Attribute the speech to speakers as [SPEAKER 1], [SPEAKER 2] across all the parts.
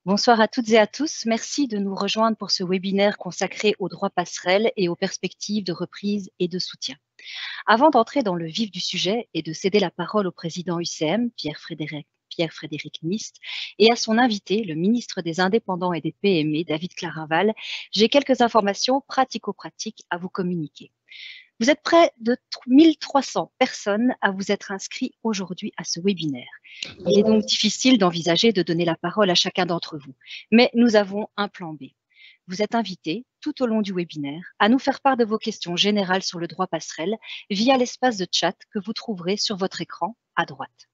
[SPEAKER 1] Bonsoir à toutes et à tous. Merci de nous rejoindre pour ce webinaire consacré aux droits passerelles et aux perspectives de reprise et de soutien. Avant d'entrer dans le vif du sujet et de céder la parole au président UCM, Pierre-Frédéric Nist, et à son invité, le ministre des Indépendants et des PME, David Clarinval, j'ai quelques informations pratico-pratiques à vous communiquer. Vous êtes près de 1300 personnes à vous être inscrits aujourd'hui à ce webinaire. Il est donc difficile d'envisager de donner la parole à chacun d'entre vous, mais nous avons un plan B. Vous êtes invités, tout au long du webinaire, à nous faire part de vos questions générales sur le droit passerelle via l'espace de chat que vous trouverez sur votre écran à droite.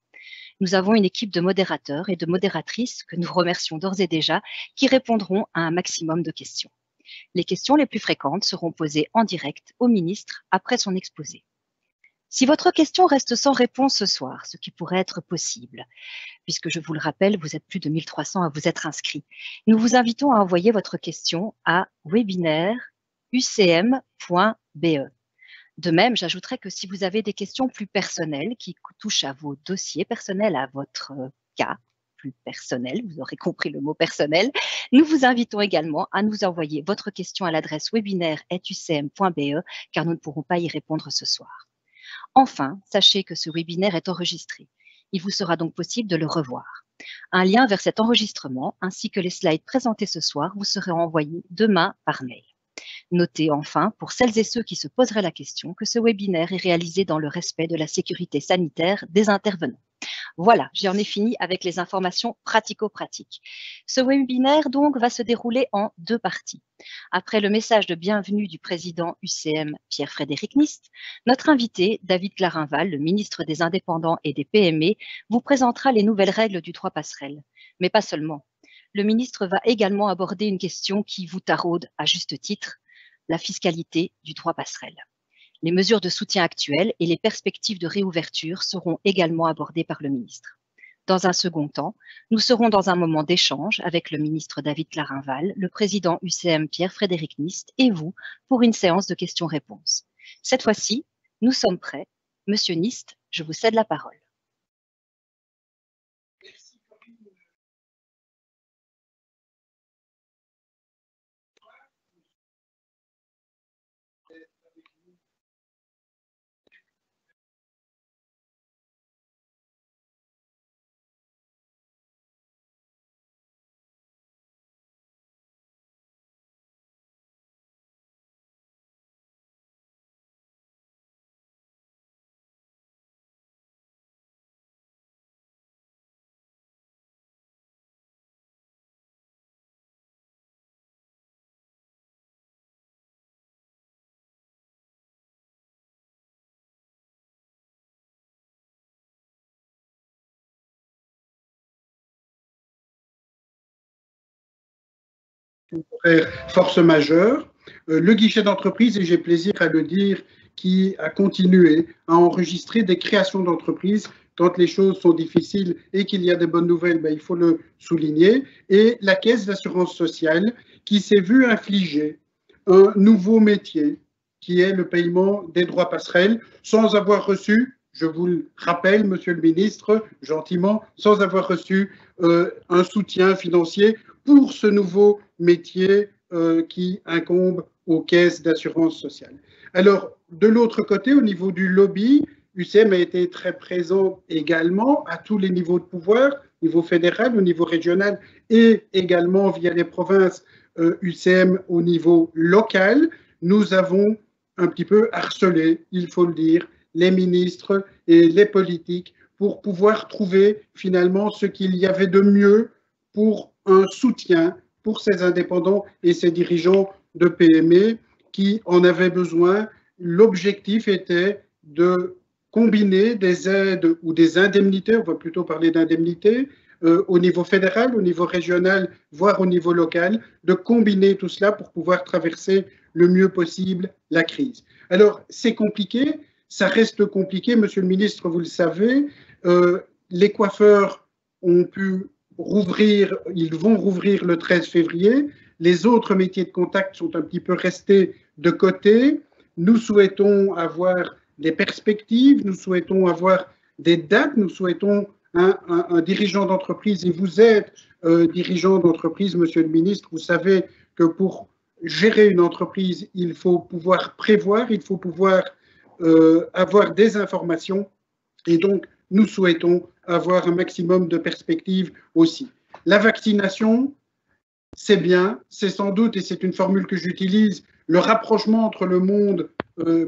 [SPEAKER 1] Nous avons une équipe de modérateurs et de modératrices que nous remercions d'ores et déjà qui répondront à un maximum de questions. Les questions les plus fréquentes seront posées en direct au ministre après son exposé. Si votre question reste sans réponse ce soir, ce qui pourrait être possible, puisque je vous le rappelle, vous êtes plus de 1300 à vous être inscrits, nous vous invitons à envoyer votre question à webinaire.ucm.be. De même, j'ajouterai que si vous avez des questions plus personnelles qui touchent à vos dossiers personnels, à votre cas plus personnel, vous aurez compris le mot personnel, nous vous invitons également à nous envoyer votre question à l'adresse webinaire.ucm.be car nous ne pourrons pas y répondre ce soir. Enfin, sachez que ce webinaire est enregistré. Il vous sera donc possible de le revoir. Un lien vers cet enregistrement ainsi que les slides présentés ce soir vous seront envoyés demain par mail. Notez enfin, pour celles et ceux qui se poseraient la question, que ce webinaire est réalisé dans le respect de la sécurité sanitaire des intervenants. Voilà, j'en ai fini avec les informations pratico-pratiques. Ce webinaire, donc, va se dérouler en deux parties. Après le message de bienvenue du président UCM, Pierre-Frédéric Nist, notre invité, David Clarinval, le ministre des Indépendants et des PME, vous présentera les nouvelles règles du droit passerelle. Mais pas seulement. Le ministre va également aborder une question qui vous taraude à juste titre, la fiscalité du droit passerelle. Les mesures de soutien actuelles et les perspectives de réouverture seront également abordées par le ministre. Dans un second temps, nous serons dans un moment d'échange avec le ministre David Clarinval, le président UCM Pierre-Frédéric Nist et vous pour une séance de questions-réponses. Cette fois-ci, nous sommes prêts. Monsieur Nist, je vous cède la parole.
[SPEAKER 2] Force majeure, le guichet d'entreprise, et j'ai plaisir à le dire, qui a continué à enregistrer des créations d'entreprises quand les choses sont difficiles et qu'il y a des bonnes nouvelles, il faut le souligner, et la Caisse d'assurance sociale qui s'est vue infliger un nouveau métier qui est le paiement des droits passerelles sans avoir reçu, je vous le rappelle, monsieur le ministre, gentiment, sans avoir reçu un soutien financier pour ce nouveau métier qui incombe aux caisses d'assurance sociale. Alors, de l'autre côté, au niveau du lobby, UCM a été très présent également à tous les niveaux de pouvoir, au niveau fédéral, au niveau régional et également via les provinces UCM au niveau local. Nous avons un petit peu harcelé, il faut le dire, les ministres et les politiques pour pouvoir trouver finalement ce qu'il y avait de mieux pour un soutien pour ces indépendants et ces dirigeants de PME qui en avaient besoin. L'objectif était de combiner des aides ou des indemnités, on va plutôt parler d'indemnités, au niveau fédéral, au niveau régional, voire au niveau local, de combiner tout cela pour pouvoir traverser le mieux possible la crise. Alors, c'est compliqué, ça reste compliqué, monsieur le ministre, vous le savez, les coiffeurs ont pu rouvrir, ils vont rouvrir le 13 février. Les autres métiers de contact sont un petit peu restés de côté. Nous souhaitons avoir des perspectives, nous souhaitons avoir des dates, nous souhaitons un dirigeant d'entreprise, et vous êtes dirigeant d'entreprise, monsieur le ministre, vous savez que pour gérer une entreprise, il faut pouvoir prévoir, il faut pouvoir avoir des informations, et donc nous souhaitons avoir un maximum de perspectives aussi. La vaccination, c'est bien, c'est sans doute, et c'est une formule que j'utilise, le rapprochement entre le monde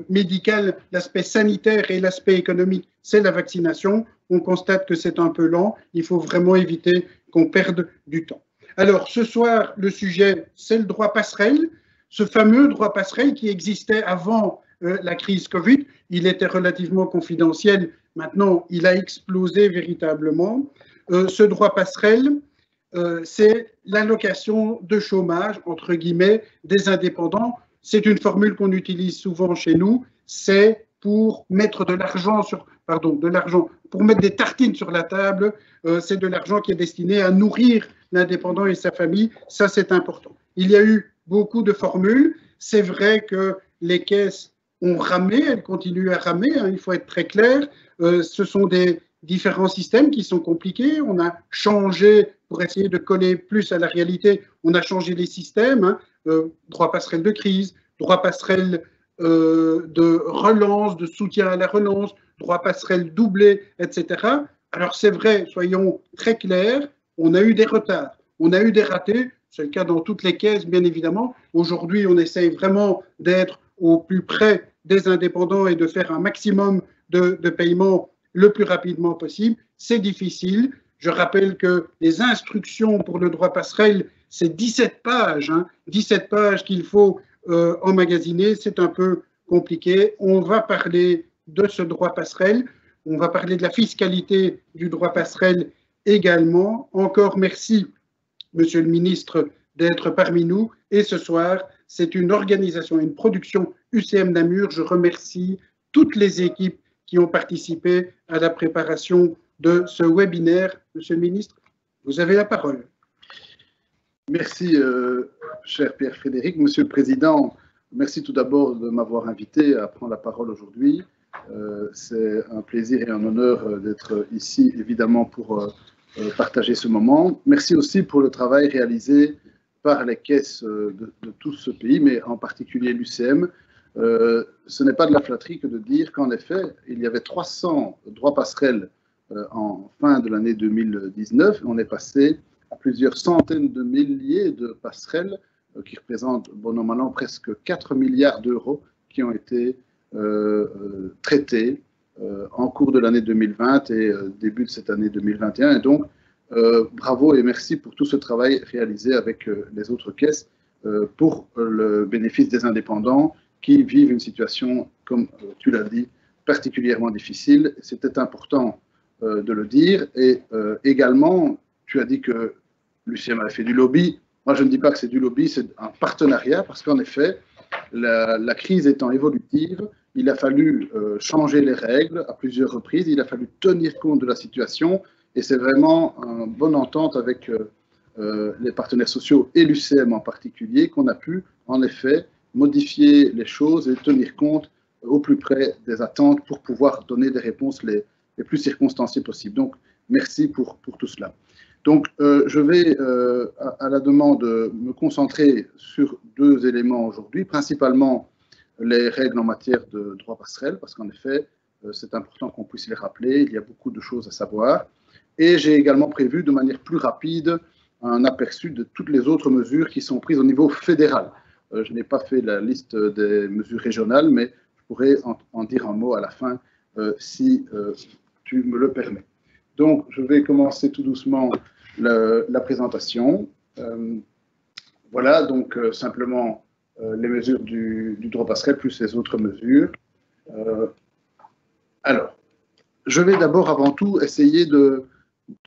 [SPEAKER 2] médical, l'aspect sanitaire et l'aspect économique, c'est la vaccination. On constate que c'est un peu lent, il faut vraiment éviter qu'on perde du temps. Alors, ce soir, le sujet, c'est le droit passerelle, ce fameux droit passerelle qui existait avant la crise Covid. Il était relativement confidentiel, maintenant il a explosé véritablement. Ce droit passerelle, c'est l'allocation de chômage, entre guillemets, des indépendants. C'est une formule qu'on utilise souvent chez nous, c'est pour mettre de l'argent pour mettre des tartines sur la table, c'est de l'argent qui est destiné à nourrir l'indépendant et sa famille, ça c'est important. Il y a eu beaucoup de formules, c'est vrai que les caisses ont ramé, elles continuent à ramer, hein, il faut être très clair, ce sont des différents systèmes qui sont compliqués, on a changé, pour essayer de coller plus à la réalité, on a changé les systèmes, hein, droit passerelle de crise, droit passerelle de relance, de soutien à la relance, droit passerelle doublé, etc. Alors c'est vrai, soyons très clairs, on a eu des retards, on a eu des ratés, c'est le cas dans toutes les caisses bien évidemment. Aujourd'hui on essaye vraiment d'être au plus près des indépendants et de faire un maximum de paiements le plus rapidement possible. C'est difficile. Je rappelle que les instructions pour le droit passerelle, c'est 17 pages, hein, 17 pages qu'il faut emmagasiner, c'est un peu compliqué. On va parler de ce droit passerelle, on va parler de la fiscalité du droit passerelle également. Encore merci, monsieur le ministre, d'être parmi nous. Et ce soir, c'est une organisation, une production UCM Namur. Je remercie toutes les équipes qui ont participé à la préparation de ce webinaire. Monsieur le ministre, vous avez la parole.
[SPEAKER 3] Merci, cher Pierre-Frédéric. Monsieur le Président, merci tout d'abord de m'avoir invité à prendre la parole aujourd'hui. C'est un plaisir et un honneur d'être ici, évidemment, pour partager ce moment. Merci aussi pour le travail réalisé par les caisses de tout ce pays, mais en particulier l'UCM. Ce n'est pas de la flatterie que de dire qu'en effet, il y avait 300 droits passerelles en fin de l'année 2019. On est passé à plusieurs centaines de milliers de passerelles qui représentent, bon an, mal an, presque 4 milliards d'euros qui ont été traités en cours de l'année 2020 et début de cette année 2021. Et donc, bravo et merci pour tout ce travail réalisé avec les autres caisses pour le bénéfice des indépendants qui vivent une situation, comme tu l'as dit, particulièrement difficile. C'était important de le dire. Et également, tu as dit que l'UCM a fait du lobby. Moi, je ne dis pas que c'est du lobby, c'est un partenariat, parce qu'en effet, la crise étant évolutive, il a fallu changer les règles à plusieurs reprises, il a fallu tenir compte de la situation, et c'est vraiment une bonne entente avec les partenaires sociaux et l'UCM en particulier qu'on a pu, en effet, modifier les choses et tenir compte au plus près des attentes pour pouvoir donner des réponses les plus circonstanciées possibles. Donc, merci pour tout cela. Donc, je vais, à la demande, me concentrer sur deux éléments aujourd'hui, principalement les règles en matière de droit passerelle, parce qu'en effet, c'est important qu'on puisse les rappeler, il y a beaucoup de choses à savoir. Et j'ai également prévu de manière plus rapide un aperçu de toutes les autres mesures qui sont prises au niveau fédéral. Je n'ai pas fait la liste des mesures régionales, mais je pourrais en dire un mot à la fin si tu me le permets. Donc, je vais commencer tout doucement la présentation. Voilà, donc simplement les mesures du droit passerelle plus les autres mesures. Alors, je vais d'abord, avant tout, essayer de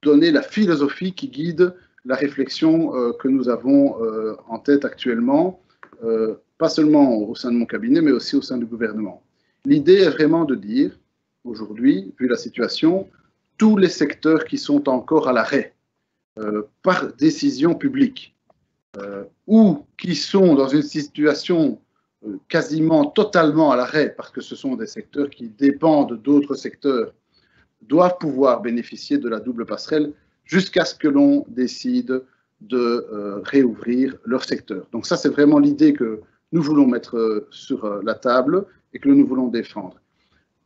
[SPEAKER 3] donner la philosophie qui guide la réflexion que nous avons en tête actuellement, pas seulement au sein de mon cabinet, mais aussi au sein du gouvernement. L'idée est vraiment de dire, aujourd'hui, vu la situation, tous les secteurs qui sont encore à l'arrêt par décision publique ou qui sont dans une situation quasiment totalement à l'arrêt parce que ce sont des secteurs qui dépendent d'autres secteurs doivent pouvoir bénéficier de la double passerelle jusqu'à ce que l'on décide de réouvrir leur secteur. Donc ça, c'est vraiment l'idée que nous voulons mettre sur la table et que nous voulons défendre.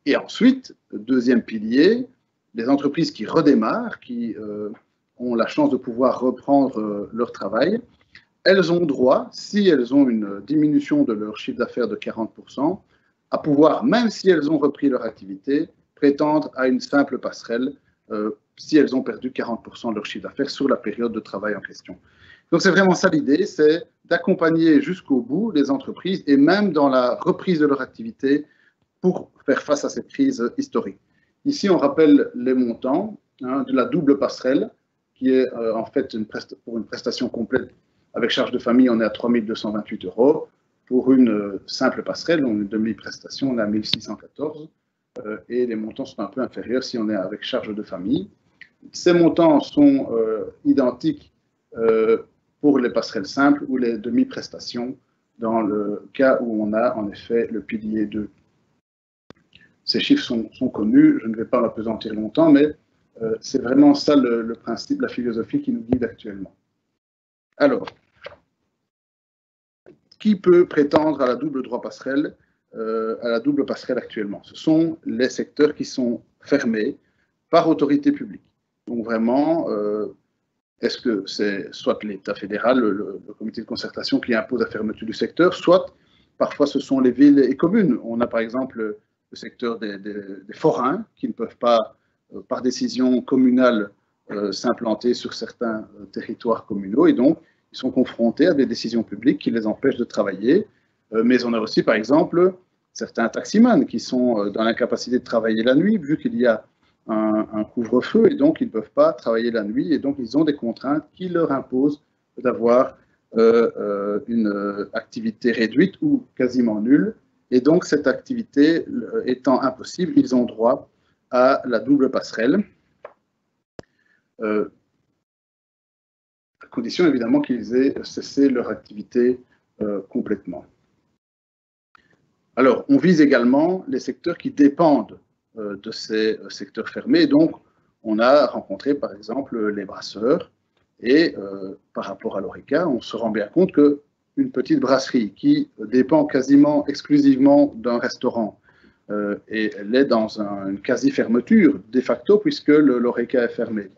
[SPEAKER 3] Et ensuite, deuxième pilier, les entreprises qui redémarrent, qui ont la chance de pouvoir reprendre leur travail, elles ont droit, si elles ont une diminution de leur chiffre d'affaires de 40%, à pouvoir, même si elles ont repris leur activité, prétendre à une simple passerelle si elles ont perdu 40% de leur chiffre d'affaires sur la période de travail en question. Donc c'est vraiment ça l'idée, c'est d'accompagner jusqu'au bout les entreprises et même dans la reprise de leur activité pour faire face à cette crise historique. Ici, on rappelle les montants de la double passerelle, qui est en fait pour une prestation complète avec charge de famille, on est à 3 228 €. Pour une simple passerelle, une demi-prestation, on est à 1 614 et les montants sont un peu inférieurs si on est avec charge de famille. Ces montants sont identiques pour les passerelles simples ou les demi-prestations dans le cas où on a en effet le pilier 2. Ces chiffres sont connus, je ne vais pas l'appesantir longtemps, mais c'est vraiment ça le principe, la philosophie qui nous guide actuellement. Alors, qui peut prétendre à la double droit passerelle, actuellement? Ce sont les secteurs qui sont fermés par autorité publique. Donc vraiment, est-ce que c'est soit l'État fédéral, le comité de concertation qui impose la fermeture du secteur, soit parfois ce sont les villes et communes. On a par exemple le secteur des forains qui ne peuvent pas, par décision communale, s'implanter sur certains territoires communaux et donc ils sont confrontés à des décisions publiques qui les empêchent de travailler. Mais on a aussi par exemple certains taximans qui sont dans l'incapacité de travailler la nuit vu qu'il y a un couvre-feu et donc ils ne peuvent pas travailler la nuit et donc ils ont des contraintes qui leur imposent d'avoir une activité réduite ou quasiment nulle. Et donc cette activité étant impossible, ils ont droit à la double passerelle. À condition évidemment qu'ils aient cessé leur activité complètement. Alors, on vise également les secteurs qui dépendent de ces secteurs fermés. Donc, on a rencontré par exemple les brasseurs et par rapport à l'ORECA, on se rend bien compte qu'une petite brasserie qui dépend quasiment exclusivement d'un restaurant et elle est dans une quasi-fermeture de facto puisque l'ORECA est fermé.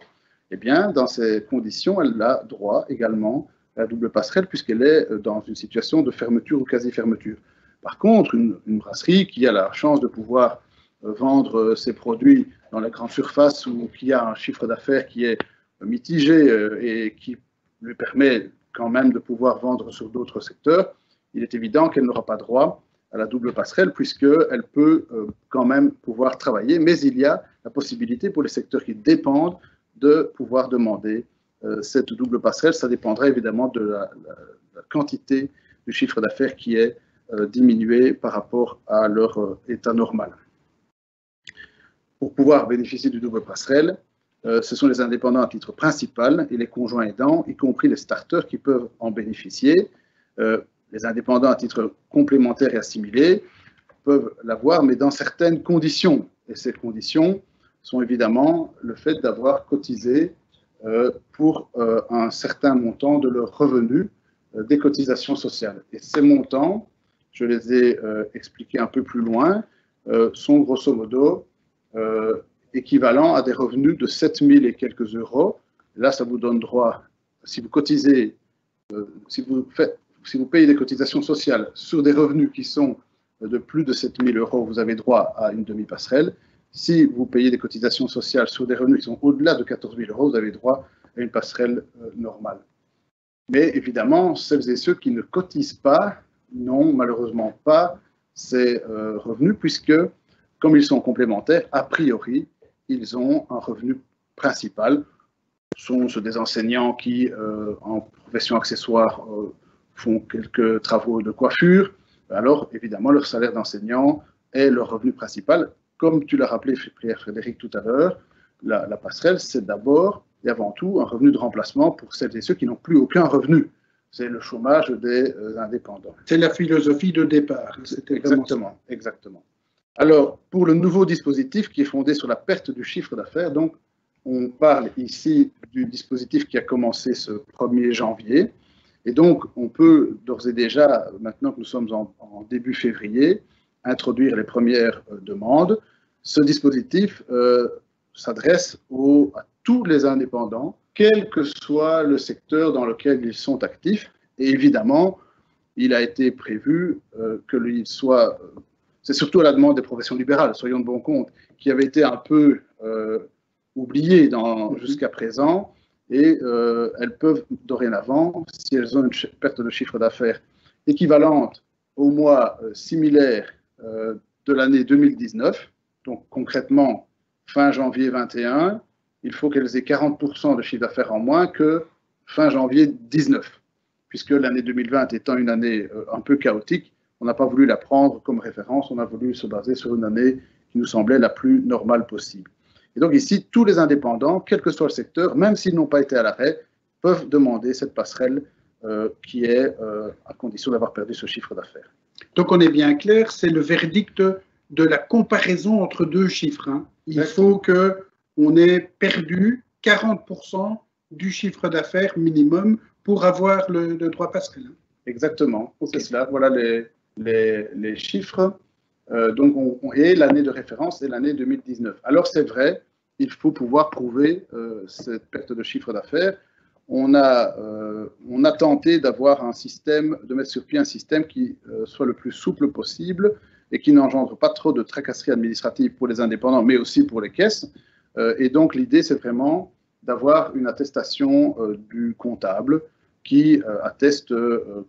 [SPEAKER 3] Eh bien, dans ces conditions, elle a droit également à la double passerelle puisqu'elle est dans une situation de fermeture ou quasi-fermeture. Par contre, une brasserie qui a la chance de pouvoir vendre ses produits dans la grande surface ou qui a un chiffre d'affaires qui est mitigé et qui lui permet quand même de pouvoir vendre sur d'autres secteurs, il est évident qu'elle n'aura pas droit à la double passerelle puisqu'elle peut quand même pouvoir travailler, mais il y a la possibilité pour les secteurs qui dépendent de pouvoir demander cette double passerelle. Ça dépendra évidemment de la quantité du chiffre d'affaires qui est diminué par rapport à leur état normal. Pour pouvoir bénéficier du double passerelle, ce sont les indépendants à titre principal et les conjoints aidants, y compris les starters qui peuvent en bénéficier. Les indépendants à titre complémentaire et assimilé peuvent l'avoir, mais dans certaines conditions. Et ces conditions sont évidemment le fait d'avoir cotisé pour un certain montant de leurs revenus des cotisations sociales. Et ces montants, je les ai expliqués un peu plus loin, sont grosso modo équivalents à des revenus de 7 000 et quelques euros. Là, ça vous donne droit, si vous cotisez, si vous payez des cotisations sociales sur des revenus qui sont de plus de 7 000 euros, vous avez droit à une demi-passerelle. Si vous payez des cotisations sociales sur des revenus qui sont au-delà de 14 000 euros, vous avez droit à une passerelle normale. Mais évidemment, celles et ceux qui ne cotisent pas n'ont malheureusement pas ces revenus puisque, comme ils sont complémentaires, a priori, ils ont un revenu principal. Ce sont des enseignants qui, en profession accessoire, font quelques travaux de coiffure. Alors, évidemment, leur salaire d'enseignant est leur revenu principal. Comme tu l'as rappelé, Pierre-Frédéric, tout à l'heure, la passerelle, c'est d'abord et avant tout un revenu de remplacement pour celles et ceux qui n'ont plus aucun revenu. C'est le chômage des indépendants.
[SPEAKER 2] C'est la philosophie de départ.
[SPEAKER 3] Exactement, exactement. Alors, pour le nouveau dispositif qui est fondé sur la perte du chiffre d'affaires, donc on parle ici du dispositif qui a commencé ce 1er janvier. Et donc, on peut d'ores et déjà, maintenant que nous sommes en début février, introduire les premières demandes. Ce dispositif s'adresse à tous les indépendants, quel que soit le secteur dans lequel ils sont actifs. Et évidemment, il a été prévu qu'il soit... c'est surtout à la demande des professions libérales, soyons de bon compte, qui avaient été un peu oubliées jusqu'à présent. Et elles peuvent dorénavant, si elles ont une perte de chiffre d'affaires équivalente au mois similaire de l'année 2019, donc concrètement fin janvier 21, il faut qu'elles aient 40% de chiffre d'affaires en moins que fin janvier 19, puisque l'année 2020 étant une année un peu chaotique, on n'a pas voulu la prendre comme référence, on a voulu se baser sur une année qui nous semblait la plus normale possible. Et donc ici, tous les indépendants, quel que soit le secteur, même s'ils n'ont pas été à l'arrêt, peuvent demander cette passerelle qui est à condition d'avoir perdu ce chiffre d'affaires.
[SPEAKER 2] Donc on est bien clair, c'est le verdict de la comparaison entre deux chiffres. Hein. Il faut qu'on ait perdu 40% du chiffre d'affaires minimum pour avoir le droit passerelle.
[SPEAKER 3] Exactement, okay. C'est cela. Voilà les chiffres. Donc, et l'année de référence est l'année 2019. Alors, c'est vrai, il faut pouvoir prouver cette perte de chiffre d'affaires. On a tenté d'avoir un système, de mettre sur pied un système qui soit le plus souple possible et qui n'engendre pas trop de tracasseries administratives pour les indépendants, mais aussi pour les caisses. Et donc, l'idée, c'est vraiment d'avoir une attestation du comptable qui atteste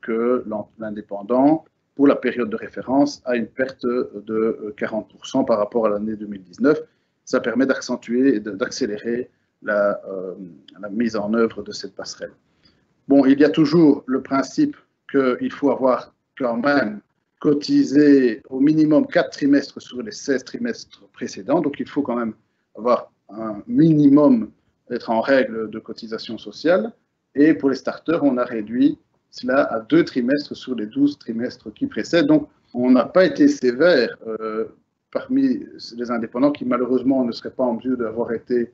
[SPEAKER 3] que l'indépendant, pour la période de référence, a une perte de 40% par rapport à l'année 2019. Ça permet d'accentuer et d'accélérer la mise en œuvre de cette passerelle. Bon, il y a toujours le principe qu'il faut avoir quand même cotisé au minimum 4 trimestres sur les 16 trimestres précédents. Donc, il faut quand même avoir un minimum, être en règle de cotisation sociale. Et pour les starters, on a réduit cela à 2 trimestres sur les 12 trimestres qui précèdent. Donc, on n'a pas été sévère parmi les indépendants qui, malheureusement, ne seraient pas en mesure d'avoir été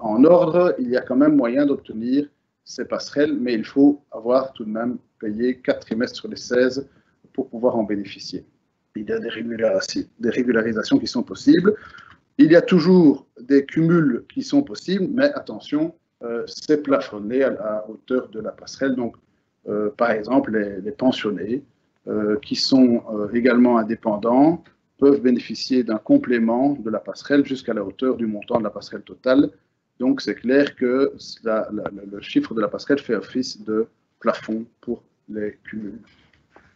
[SPEAKER 3] en ordre. Il y a quand même moyen d'obtenir ces passerelles, mais il faut avoir tout de même payé 4 trimestres sur les 16 pour pouvoir en bénéficier. Il y a des régularisations qui sont possibles. Il y a toujours des cumuls qui sont possibles, mais attention, c'est plafonné à la hauteur de la passerelle. Donc, par exemple, les pensionnés qui sont également indépendants peuvent bénéficier d'un complément de la passerelle jusqu'à la hauteur du montant de la passerelle totale. Donc, c'est clair que le chiffre de la passerelle fait office de plafond pour les cumuls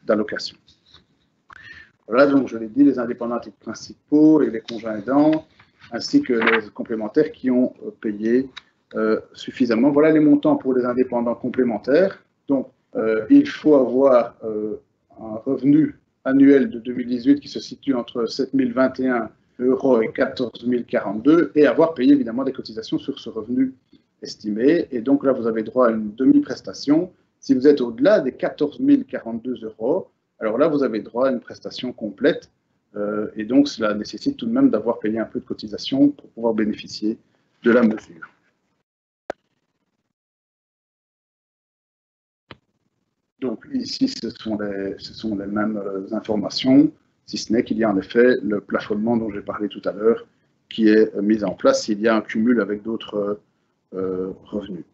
[SPEAKER 3] d'allocation. Voilà, donc je l'ai dit, les indépendants à titre principaux et les conjoints aidants, ainsi que les complémentaires qui ont payé suffisamment. Voilà les montants pour les indépendants complémentaires. Donc, il faut avoir un revenu annuel de 2018 qui se situe entre 7 021 € et 14 042 et avoir payé évidemment des cotisations sur ce revenu estimé. Et donc là, vous avez droit à une demi-prestation. Si vous êtes au-delà des 14 042 €, alors là, vous avez droit à une prestation complète. Et donc, cela nécessite tout de même d'avoir payé un peu de cotisation pour pouvoir bénéficier de la mesure. Donc ici, ce sont les mêmes informations, si ce n'est qu'il y a en effet le plafonnement dont j'ai parlé tout à l'heure qui est mis en place s'il y a un cumul avec d'autres revenus.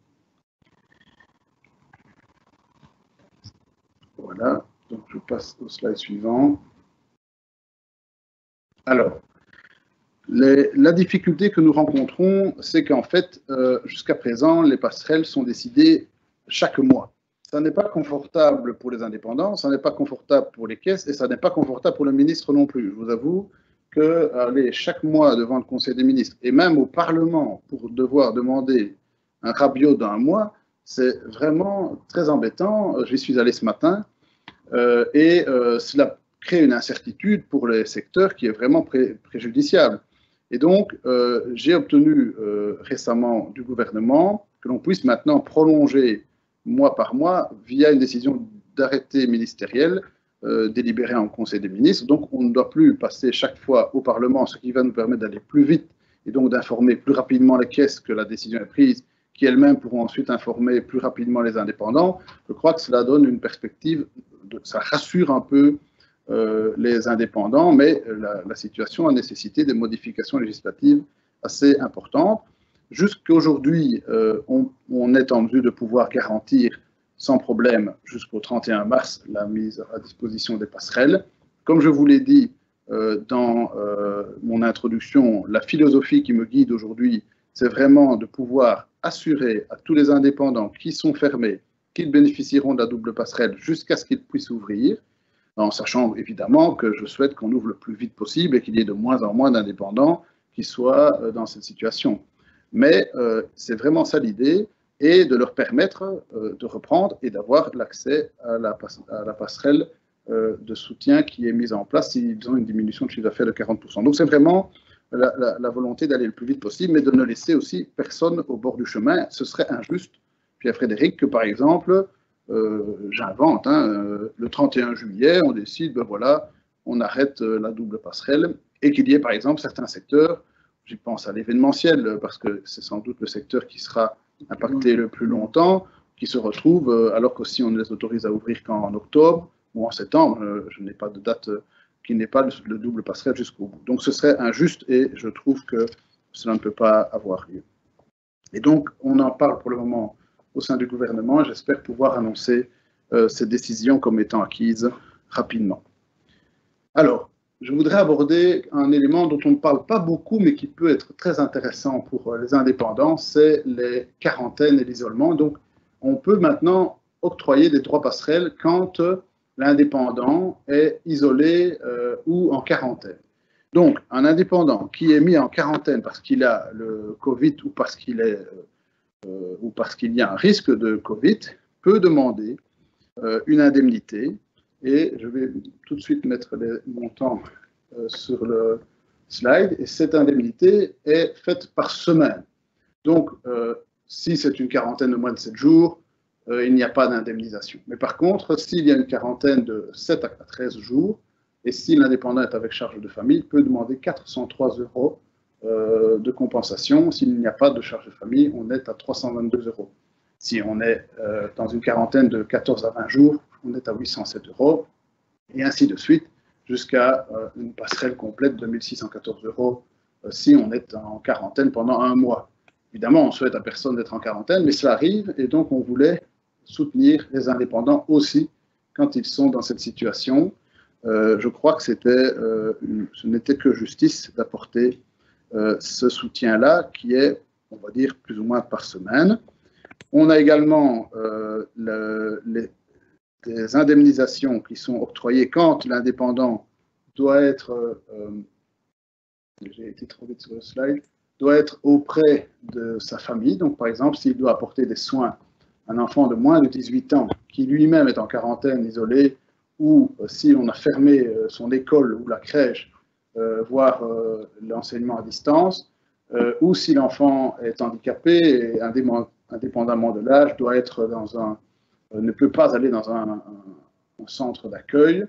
[SPEAKER 3] Voilà, donc je passe au slide suivant. Alors, la difficulté que nous rencontrons, c'est qu'en fait, jusqu'à présent, les passerelles sont décidées chaque mois. Ça n'est pas confortable pour les indépendants, ça n'est pas confortable pour les caisses et ça n'est pas confortable pour le ministre non plus. Je vous avoue que aller chaque mois devant le Conseil des ministres et même au Parlement pour devoir demander un rabio d'un mois, c'est vraiment très embêtant. J'y suis allé ce matin et cela crée une incertitude pour les secteurs qui est vraiment préjudiciable. Et donc, j'ai obtenu récemment du gouvernement que l'on puisse maintenant prolonger mois par mois via une décision d'arrêté ministériel délibéré en Conseil des ministres. Donc, on ne doit plus passer chaque fois au Parlement, ce qui va nous permettre d'aller plus vite et donc d'informer plus rapidement les caisses que la décision est prise, qui elles-mêmes pourront ensuite informer plus rapidement les indépendants. Je crois que cela donne une perspective, ça rassure un peu les indépendants, mais la situation a nécessité des modifications législatives assez importantes. Jusqu'aujourd'hui, on est en mesure de pouvoir garantir sans problème jusqu'au 31 mars la mise à disposition des passerelles. Comme je vous l'ai dit dans mon introduction, la philosophie qui me guide aujourd'hui, c'est vraiment de pouvoir assurer à tous les indépendants qui sont fermés qu'ils bénéficieront de la double passerelle jusqu'à ce qu'ils puissent ouvrir, en sachant évidemment que je souhaite qu'on ouvre le plus vite possible et qu'il y ait de moins en moins d'indépendants qui soient dans cette situation. Mais c'est vraiment ça l'idée, et de leur permettre de reprendre et d'avoir l'accès à la passerelle de soutien qui est mise en place s'ils ont une diminution de chiffre d'affaires de 40%. Donc c'est vraiment la volonté d'aller le plus vite possible, mais de ne laisser aussi personne au bord du chemin. Ce serait injuste, Pierre-Frédéric, que par exemple, j'invente, le 31 juillet, on décide, ben voilà, on arrête la double passerelle, et qu'il y ait par exemple certains secteurs, j'y pense à l'événementiel, parce que c'est sans doute le secteur qui sera impacté le plus longtemps, qui se retrouvent, alors que si on les autorise à ouvrir qu'en octobre ou en septembre, je n'ai pas de date qui n'est pas le double passerelle jusqu'au bout. Donc ce serait injuste et je trouve que cela ne peut pas avoir lieu. Et donc on en parle pour le moment au sein du gouvernement. J'espère pouvoir annoncer ces décisions comme étant acquises rapidement. Alors, je voudrais aborder un élément dont on ne parle pas beaucoup, mais qui peut être très intéressant pour les indépendants, c'est les quarantaines et l'isolement. Donc, on peut maintenant octroyer des droits passerelles quand l'indépendant est isolé ou en quarantaine. Donc, un indépendant qui est mis en quarantaine parce qu'il a le Covid ou parce qu'il y a un risque de Covid peut demander une indemnité. Et je vais tout de suite mettre les montants sur le slide. Et cette indemnité est faite par semaine. Donc, si c'est une quarantaine de moins de 7 jours, il n'y a pas d'indemnisation. Mais par contre, s'il y a une quarantaine de 7 à 13 jours, et si l'indépendant est avec charge de famille, il peut demander 403 € de compensation. S'il n'y a pas de charge de famille, on est à 322 €. Si on est dans une quarantaine de 14 à 20 jours, on est à 807 €, et ainsi de suite, jusqu'à une passerelle complète de 1614 € si on est en quarantaine pendant un mois. Évidemment, on souhaite à personne d'être en quarantaine, mais cela arrive, et donc on voulait soutenir les indépendants aussi quand ils sont dans cette situation. Je crois que ce n'était que justice d'apporter ce soutien-là, qui est, on va dire, plus ou moins par semaine. On a également des indemnisations qui sont octroyées quand l'indépendant doit être, j'ai été trop vite sur le slide, doit être auprès de sa famille. Donc, par exemple, s'il doit apporter des soins à un enfant de moins de 18 ans qui lui-même est en quarantaine, isolé, ou si on a fermé son école ou la crèche, voire l'enseignement à distance, ou si l'enfant est handicapé et indépendamment de l'âge, doit être ne peut pas aller dans un centre d'accueil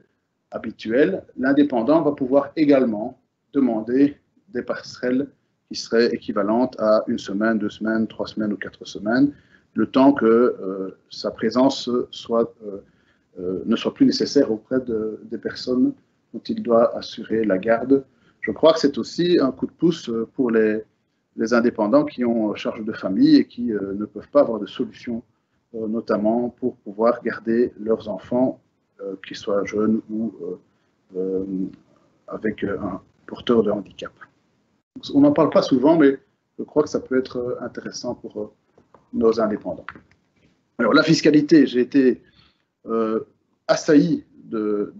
[SPEAKER 3] habituel, l'indépendant va pouvoir également demander des passerelles qui seraient équivalentes à 1 semaine, 2 semaines, 3 semaines ou 4 semaines, le temps que sa présence ne soit plus nécessaire auprès des personnes dont il doit assurer la garde. Je crois que c'est aussi un coup de pouce pour les indépendants qui ont charge de famille et qui ne peuvent pas avoir de solution, notamment pour pouvoir garder leurs enfants, qu'ils soient jeunes ou avec un porteur de handicap. On n'en parle pas souvent, mais je crois que ça peut être intéressant pour nos indépendants. Alors, la fiscalité, j'ai été assailli de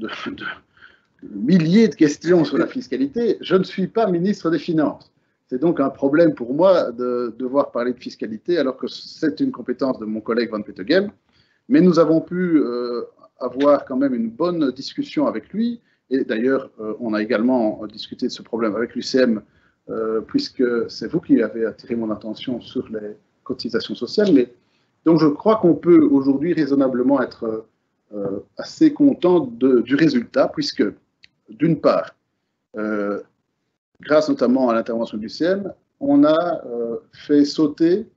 [SPEAKER 3] milliers de questions sur la fiscalité. Je ne suis pas ministre des Finances. C'est donc un problème pour moi de devoir parler de fiscalité, alors que c'est une compétence de mon collègue Van Petegem. Mais nous avons pu avoir quand même une bonne discussion avec lui. Et d'ailleurs, on a également discuté de ce problème avec l'UCM, puisque c'est vous qui avez attiré mon attention sur les cotisations sociales. Mais donc, je crois qu'on peut aujourd'hui raisonnablement être assez content du résultat, puisque, d'une part, grâce notamment à l'intervention du CM, on a fait sauter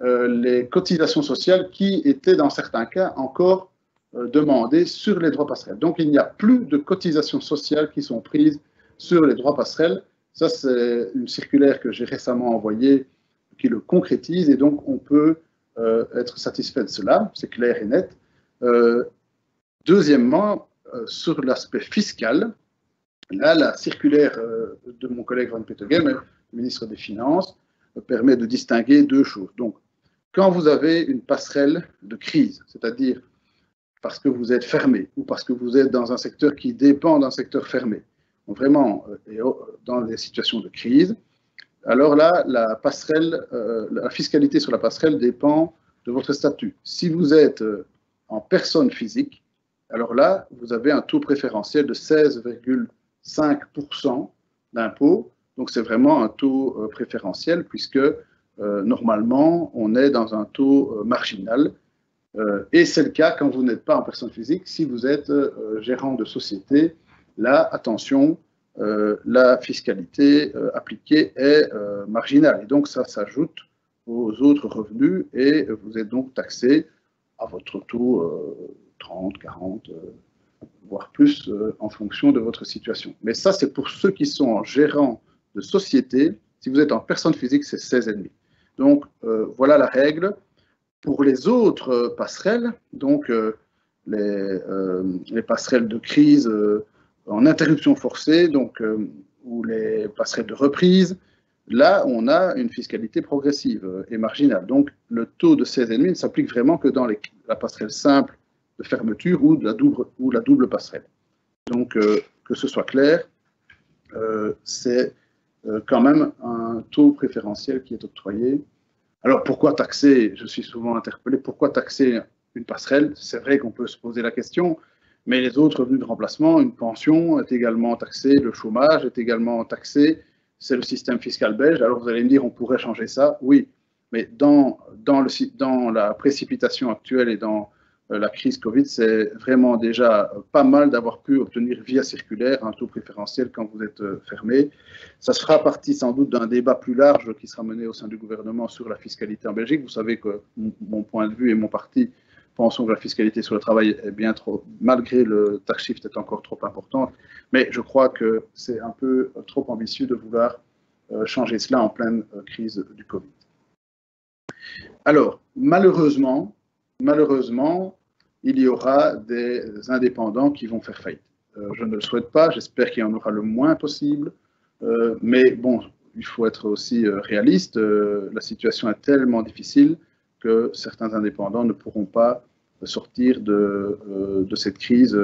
[SPEAKER 3] les cotisations sociales qui étaient, dans certains cas, encore demandées sur les droits passerelles. Donc, il n'y a plus de cotisations sociales qui sont prises sur les droits passerelles. Ça, c'est une circulaire que j'ai récemment envoyée qui le concrétise, et donc on peut être satisfait de cela, c'est clair et net. Deuxièmement, sur l'aspect fiscal, là, la circulaire de mon collègue Van Petegem, le ministre des Finances, permet de distinguer deux choses. Donc, quand vous avez une passerelle de crise, c'est-à-dire parce que vous êtes fermé ou parce que vous êtes dans un secteur qui dépend d'un secteur fermé, donc vraiment dans des situations de crise, alors là, la passerelle, la fiscalité sur la passerelle dépend de votre statut. Si vous êtes en personne physique, alors là, vous avez un taux préférentiel de 16,5% d'impôt. Donc, c'est vraiment un taux préférentiel puisque normalement, on est dans un taux marginal. Et c'est le cas quand vous n'êtes pas en personne physique. Si vous êtes gérant de société, là, attention, la fiscalité appliquée est marginale. Et donc, ça s'ajoute aux autres revenus et vous êtes donc taxé à votre taux 30, 40, voire plus en fonction de votre situation. Mais ça, c'est pour ceux qui sont gérants de société. Si vous êtes en personne physique, c'est 16,5. Donc, voilà la règle. Pour les autres passerelles, donc les passerelles de crise en interruption forcée, donc, ou les passerelles de reprise, là, on a une fiscalité progressive et marginale. Donc, le taux de 16,5 ne s'applique vraiment que dans la passerelle simple de fermeture ou la double passerelle. Donc, que ce soit clair, c'est quand même un taux préférentiel qui est octroyé. Alors, pourquoi taxer? Je suis souvent interpellé. Pourquoi taxer une passerelle? C'est vrai qu'on peut se poser la question, mais les autres revenus de remplacement, une pension est également taxée, le chômage est également taxé, c'est le système fiscal belge. Alors, vous allez me dire, on pourrait changer ça. Oui, mais dans la précipitation actuelle et dans la crise Covid, c'est vraiment déjà pas mal d'avoir pu obtenir via circulaire un taux préférentiel quand vous êtes fermé. Ça sera partie sans doute d'un débat plus large qui sera mené au sein du gouvernement sur la fiscalité en Belgique. Vous savez que mon point de vue et mon parti pensons que la fiscalité sur le travail est bien trop, malgré le tax shift est encore trop importante, mais je crois que c'est un peu trop ambitieux de vouloir changer cela en pleine crise du Covid. Alors, malheureusement, il y aura des indépendants qui vont faire faillite. Je ne le souhaite pas, j'espère qu'il y en aura le moins possible, mais bon, il faut être aussi réaliste. La situation est tellement difficile que certains indépendants ne pourront pas sortir de cette crise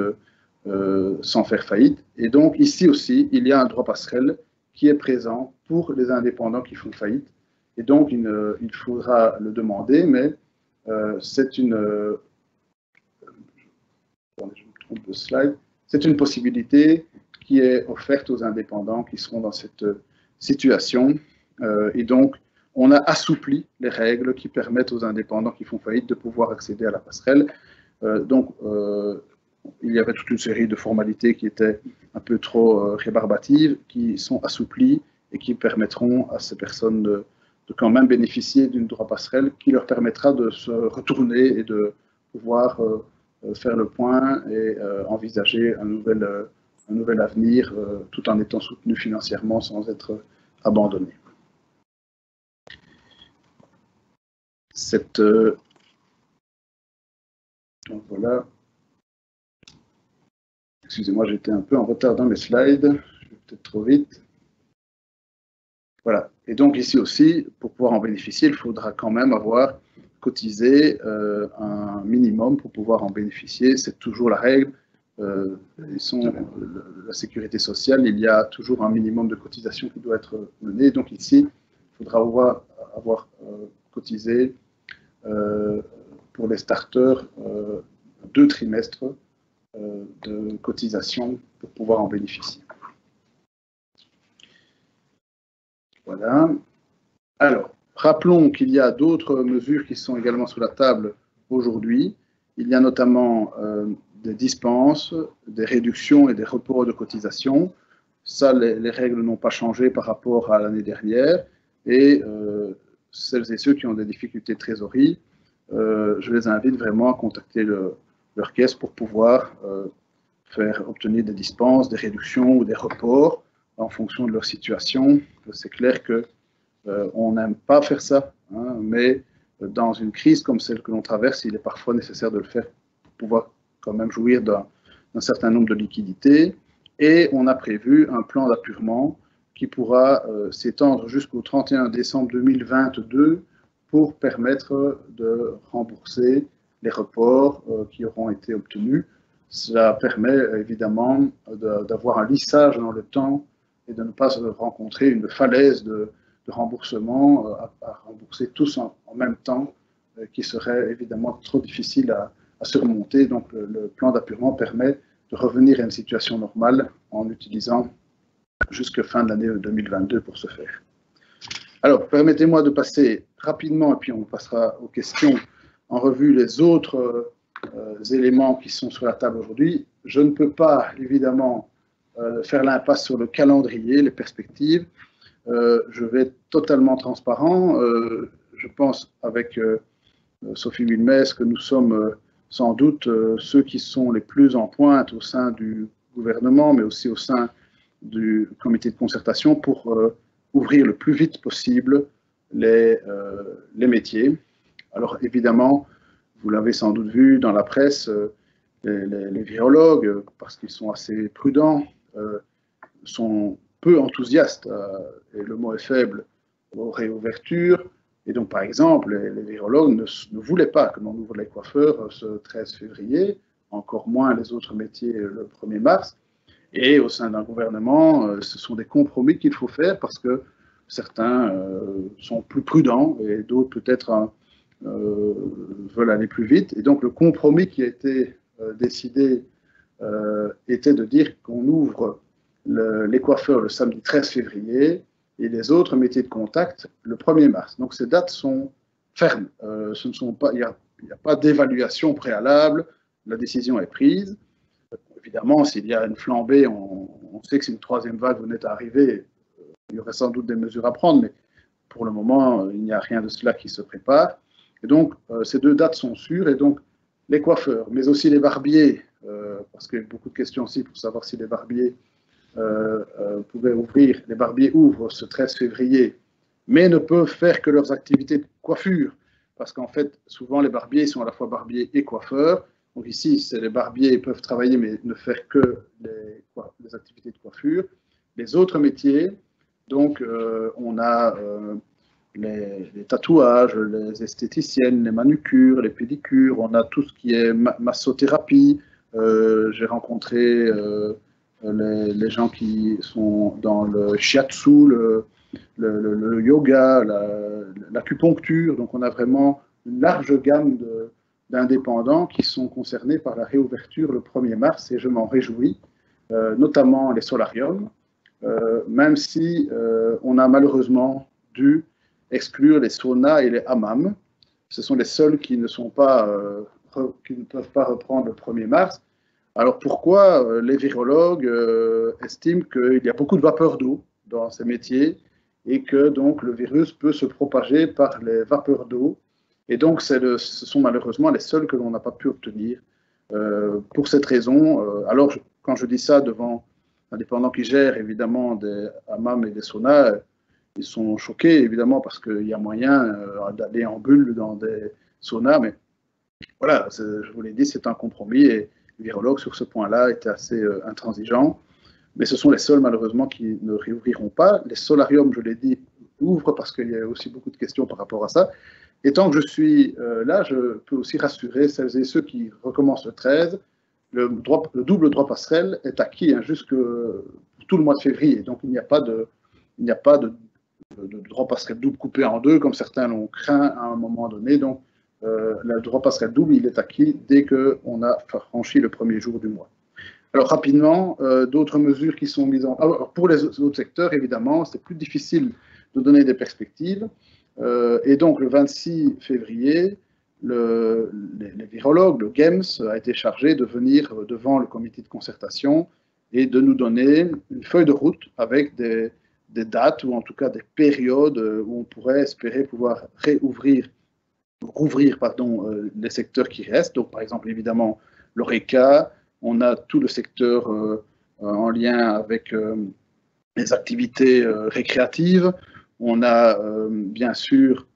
[SPEAKER 3] sans faire faillite. Et donc, ici aussi, il y a un droit passerelle qui est présent pour les indépendants qui font faillite. Et donc, il faudra le demander, mais c'est une... je me trompe de slide. C'est une possibilité qui est offerte aux indépendants qui seront dans cette situation. Et donc, on a assoupli les règles qui permettent aux indépendants qui font faillite de pouvoir accéder à la passerelle. Il y avait toute une série de formalités qui étaient un peu trop rébarbatives, qui sont assouplies et qui permettront à ces personnes de quand même bénéficier d'une droit passerelle qui leur permettra de se retourner et de pouvoir faire le point et envisager un nouvel avenir tout en étant soutenu financièrement sans être abandonné. Donc voilà. Excusez-moi, j'étais un peu en retard dans mes slides. Je vais peut-être trop vite. Voilà. Et donc ici aussi, pour pouvoir en bénéficier, il faudra quand même avoir cotisé un minimum pour pouvoir en bénéficier. C'est toujours la règle. La sécurité sociale, il y a toujours un minimum de cotisation qui doit être mené. Donc ici, il faudra avoir cotisé pour les starters 2 trimestres de cotisation pour pouvoir en bénéficier. Voilà. Alors, rappelons qu'il y a d'autres mesures qui sont également sur la table aujourd'hui. Il y a notamment des dispenses, des réductions et des reports de cotisations. Ça, les règles n'ont pas changé par rapport à l'année dernière. Et celles et ceux qui ont des difficultés de trésorerie, je les invite vraiment à contacter leur caisse pour pouvoir faire obtenir des dispenses, des réductions ou des reports en fonction de leur situation. C'est clair que on n'aime pas faire ça, hein, mais dans une crise comme celle que l'on traverse, il est parfois nécessaire de le faire pour pouvoir quand même jouir d'un certain nombre de liquidités. Et on a prévu un plan d'appurement qui pourra s'étendre jusqu'au 31 décembre 2022 pour permettre de rembourser les reports qui auront été obtenus. Cela permet évidemment d'avoir un lissage dans le temps et de ne pas rencontrer une falaise de remboursement à rembourser tous en même temps, qui serait évidemment trop difficile à surmonter. Donc le plan d'appurement permet de revenir à une situation normale en utilisant jusqu'à fin de l'année 2022 pour ce faire. Alors, permettez-moi de passer rapidement, et puis on passera aux questions, en revue les autres éléments qui sont sur la table aujourd'hui. Je ne peux pas, évidemment, faire l'impasse sur le calendrier, les perspectives. Je vais être totalement transparent. Je pense avec Sophie Wilmès que nous sommes sans doute ceux qui sont les plus en pointe au sein du gouvernement, mais aussi au sein du comité de concertation pour ouvrir le plus vite possible les métiers. Alors évidemment, vous l'avez sans doute vu dans la presse, les virologues, parce qu'ils sont assez prudents, sont peu enthousiastes, et le mot est faible, aux réouvertures. Et donc, par exemple, les virologues ne voulaient pas que l'on ouvre les coiffeurs ce 13 février, encore moins les autres métiers le 1er mars. Et au sein d'un gouvernement, ce sont des compromis qu'il faut faire parce que certains sont plus prudents et d'autres peut-être veulent aller plus vite. Et donc, le compromis qui a été décidé était de dire qu'on ouvre les coiffeurs le samedi 13 février et les autres métiers de contact le 1er mars. Donc ces dates sont fermes. Il n'y a pas d'évaluation préalable, la décision est prise. Évidemment, s'il y a une flambée, on sait que si une troisième vague venait à arriver, il y aurait sans doute des mesures à prendre, mais pour le moment, il n'y a rien de cela qui se prépare. Et donc, ces deux dates sont sûres, et donc les coiffeurs, mais aussi les barbiers, parce qu'il y a beaucoup de questions aussi pour savoir si les barbiers pouvaient ouvrir. Les barbiers ouvrent ce 13 février, mais ne peuvent faire que leurs activités de coiffure, parce qu'en fait, souvent les barbiers sont à la fois barbiers et coiffeurs. Donc ici, les barbiers peuvent travailler, mais ne faire que les activités de coiffure. Les autres métiers, donc on a les tatouages, les esthéticiennes, les manucures, les pédicures, on a tout ce qui est massothérapie. J'ai rencontré les gens qui sont dans le shiatsu, le yoga, l'acupuncture. Donc on a vraiment une large gamme d'indépendants qui sont concernés par la réouverture le 1er mars et je m'en réjouis, notamment les solariums, même si on a malheureusement dû exclure les saunas et les hammams. Ce sont les seuls qui ne peuvent pas reprendre le 1er mars. Alors pourquoi les virologues estiment qu'il y a beaucoup de vapeur d'eau dans ces métiers et que donc le virus peut se propager par les vapeurs d'eau. Et donc ce sont malheureusement les seuls que l'on n'a pas pu obtenir. Pour cette raison, alors quand je dis ça devant l'indépendant qui gère évidemment des hammams et des saunas, ils sont choqués évidemment parce qu'il y a moyen d'aller en bulle dans des saunas, mais voilà, je vous l'ai dit, c'est un compromis et les virologues sur ce point-là étaient assez intransigeants. Mais ce sont les seuls, malheureusement, qui ne réouvriront pas. Les solariums, je l'ai dit, ouvrent parce qu'il y a aussi beaucoup de questions par rapport à ça. Et tant que je suis là, je peux aussi rassurer celles et ceux qui recommencent le 13. Le double droit passerelle est acquis jusque tout le mois de février. Donc, il n'y a pas de droit passerelle double coupé en deux, comme certains l'ont craint à un moment donné. Donc, le droit passerelle double, il est acquis dès qu'on a franchi le premier jour du mois. Alors rapidement, d'autres mesures qui sont mises en... Alors, pour les autres secteurs, évidemment, c'est plus difficile de donner des perspectives. Et donc le 26 février, les virologues, le GEMS, a été chargé de venir devant le comité de concertation et de nous donner une feuille de route avec des dates ou en tout cas des périodes où on pourrait espérer pouvoir rouvrir les secteurs qui restent. Donc, par exemple, évidemment, l'ORECA, on a tout le secteur en lien avec les activités récréatives, on a bien sûr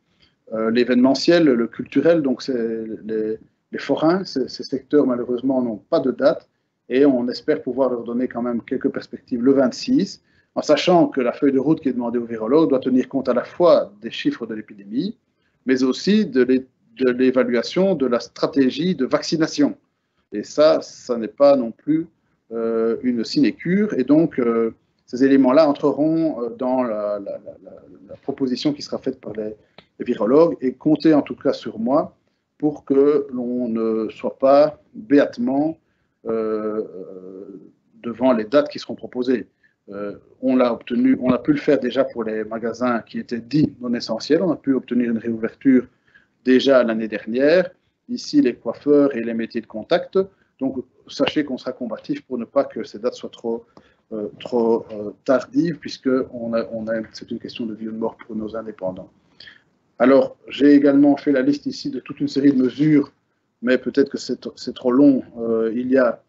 [SPEAKER 3] l'événementiel, le culturel, donc c'est les forains, ces secteurs malheureusement n'ont pas de date et on espère pouvoir leur donner quand même quelques perspectives le 26, en sachant que la feuille de route qui est demandée aux virologues doit tenir compte à la fois des chiffres de l'épidémie, mais aussi de l'évaluation de la stratégie de vaccination. Et ça n'est pas non plus une sinécure, et donc ces éléments-là entreront dans la proposition qui sera faite par les virologues, et comptez en tout cas sur moi pour que l'on ne soit pas béatement devant les dates qui seront proposées. On a pu le faire déjà pour les magasins qui étaient dits non essentiels, on a pu obtenir une réouverture déjà l'année dernière, ici les coiffeurs et les métiers de contact, donc sachez qu'on sera combatif pour ne pas que ces dates soient trop tardives, puisque c'est une question de vie ou de mort pour nos indépendants. Alors, j'ai également fait la liste ici de toute une série de mesures, mais peut-être que c'est trop long. Il y a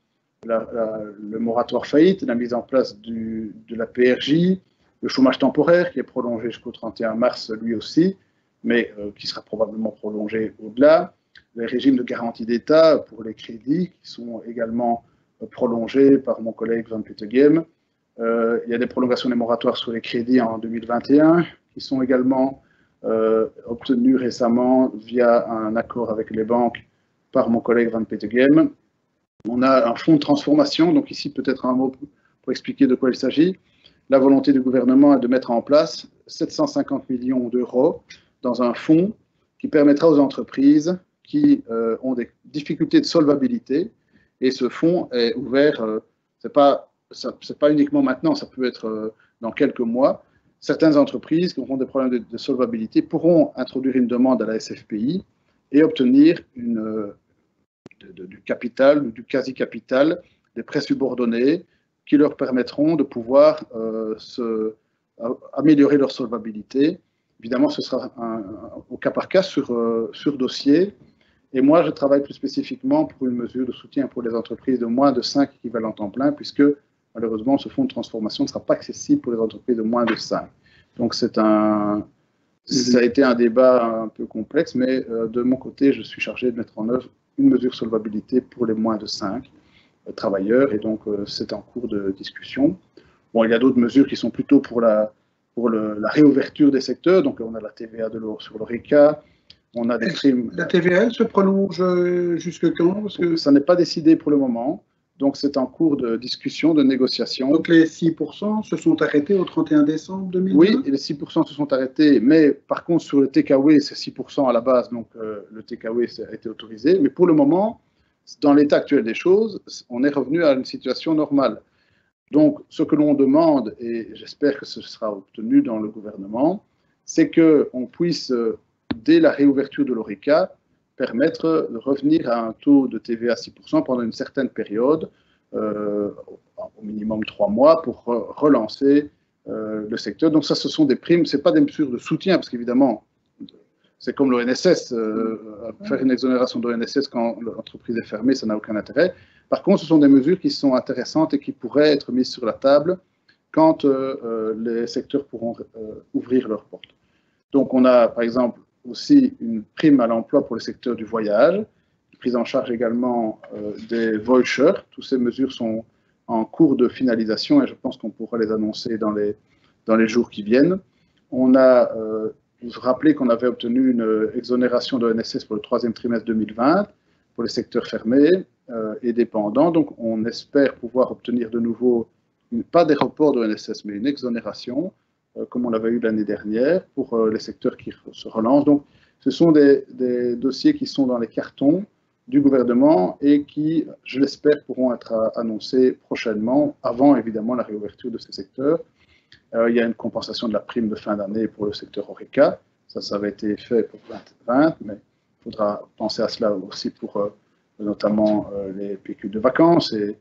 [SPEAKER 3] le moratoire faillite, la mise en place de la PRJ, le chômage temporaire qui est prolongé jusqu'au 31 mars lui aussi, mais qui sera probablement prolongé au-delà, les régimes de garantie d'État pour les crédits qui sont également prolongés par mon collègue Van Peteghem. Il y a des prolongations des moratoires sur les crédits en 2021 qui sont également obtenues récemment via un accord avec les banques par mon collègue Van Peteghem. On a un fonds de transformation, donc ici peut-être un mot pour expliquer de quoi il s'agit. La volonté du gouvernement est de mettre en place 750 millions d'euros dans un fonds qui permettra aux entreprises qui ont des difficultés de solvabilité, et ce fonds est ouvert, c'est pas uniquement maintenant, ça peut être dans quelques mois. Certaines entreprises qui auront des problèmes de solvabilité pourront introduire une demande à la SFPI et obtenir du capital ou du quasi-capital, des prêts subordonnés qui leur permettront de pouvoir améliorer leur solvabilité. Évidemment, ce sera au cas par cas sur dossier. Et moi, je travaille plus spécifiquement pour une mesure de soutien pour les entreprises de moins de 5 équivalents temps plein, puisque malheureusement, ce fonds de transformation ne sera pas accessible pour les entreprises de moins de 5. Donc, ça a été un débat un peu complexe, mais de mon côté, je suis chargé de mettre en œuvre une mesure solvabilité pour les moins de 5 travailleurs, et donc c'est en cours de discussion. Bon, il y a d'autres mesures qui sont plutôt pour la réouverture des secteurs, donc on a la TVA sur l'ORECA, on a des primes.
[SPEAKER 2] La TVA, elle se prolonge jusque quand? Parce que
[SPEAKER 3] ça n'est pas décidé pour le moment, donc c'est en cours de discussion, de négociation.
[SPEAKER 2] Donc les 6% se sont arrêtés au 31 décembre 2020?
[SPEAKER 3] Oui, les 6% se sont arrêtés, mais par contre sur le takeaway, c'est 6% à la base, donc le takeaway a été autorisé. Mais pour le moment, dans l'état actuel des choses, on est revenu à une situation normale. Donc ce que l'on demande, et j'espère que ce sera obtenu dans le gouvernement, c'est qu'on puisse, dès la réouverture de l'ORECA, permettre de revenir à un taux de TVA à 6% pendant une certaine période, au minimum 3 mois, pour relancer le secteur. Donc ça, ce sont des primes, ce n'est pas des mesures de soutien, parce qu'évidemment, c'est comme l'ONSS, faire une exonération de l'ONSS quand l'entreprise est fermée, ça n'a aucun intérêt. Par contre, ce sont des mesures qui sont intéressantes et qui pourraient être mises sur la table quand les secteurs pourront ouvrir leurs portes. Donc on a, par exemple, aussi une prime à l'emploi pour le secteur du voyage, prise en charge également des vouchers. Toutes ces mesures sont en cours de finalisation et je pense qu'on pourra les annoncer dans les jours qui viennent. On a, vous vous rappelez qu'on avait obtenu une exonération de l'ONSS pour le 3e trimestre 2020 pour les secteurs fermés et dépendants. Donc on espère pouvoir obtenir de nouveau, pas des reports de l'ONSS, mais une exonération comme on l'avait eu l'année dernière, pour les secteurs qui se relancent. Donc, ce sont des dossiers qui sont dans les cartons du gouvernement et qui, je l'espère, pourront être annoncés prochainement, avant évidemment la réouverture de ces secteurs. Il y a une compensation de la prime de fin d'année pour le secteur ORECA. Ça avait été fait pour 2020, mais faudra penser à cela aussi pour notamment les PQ de vacances et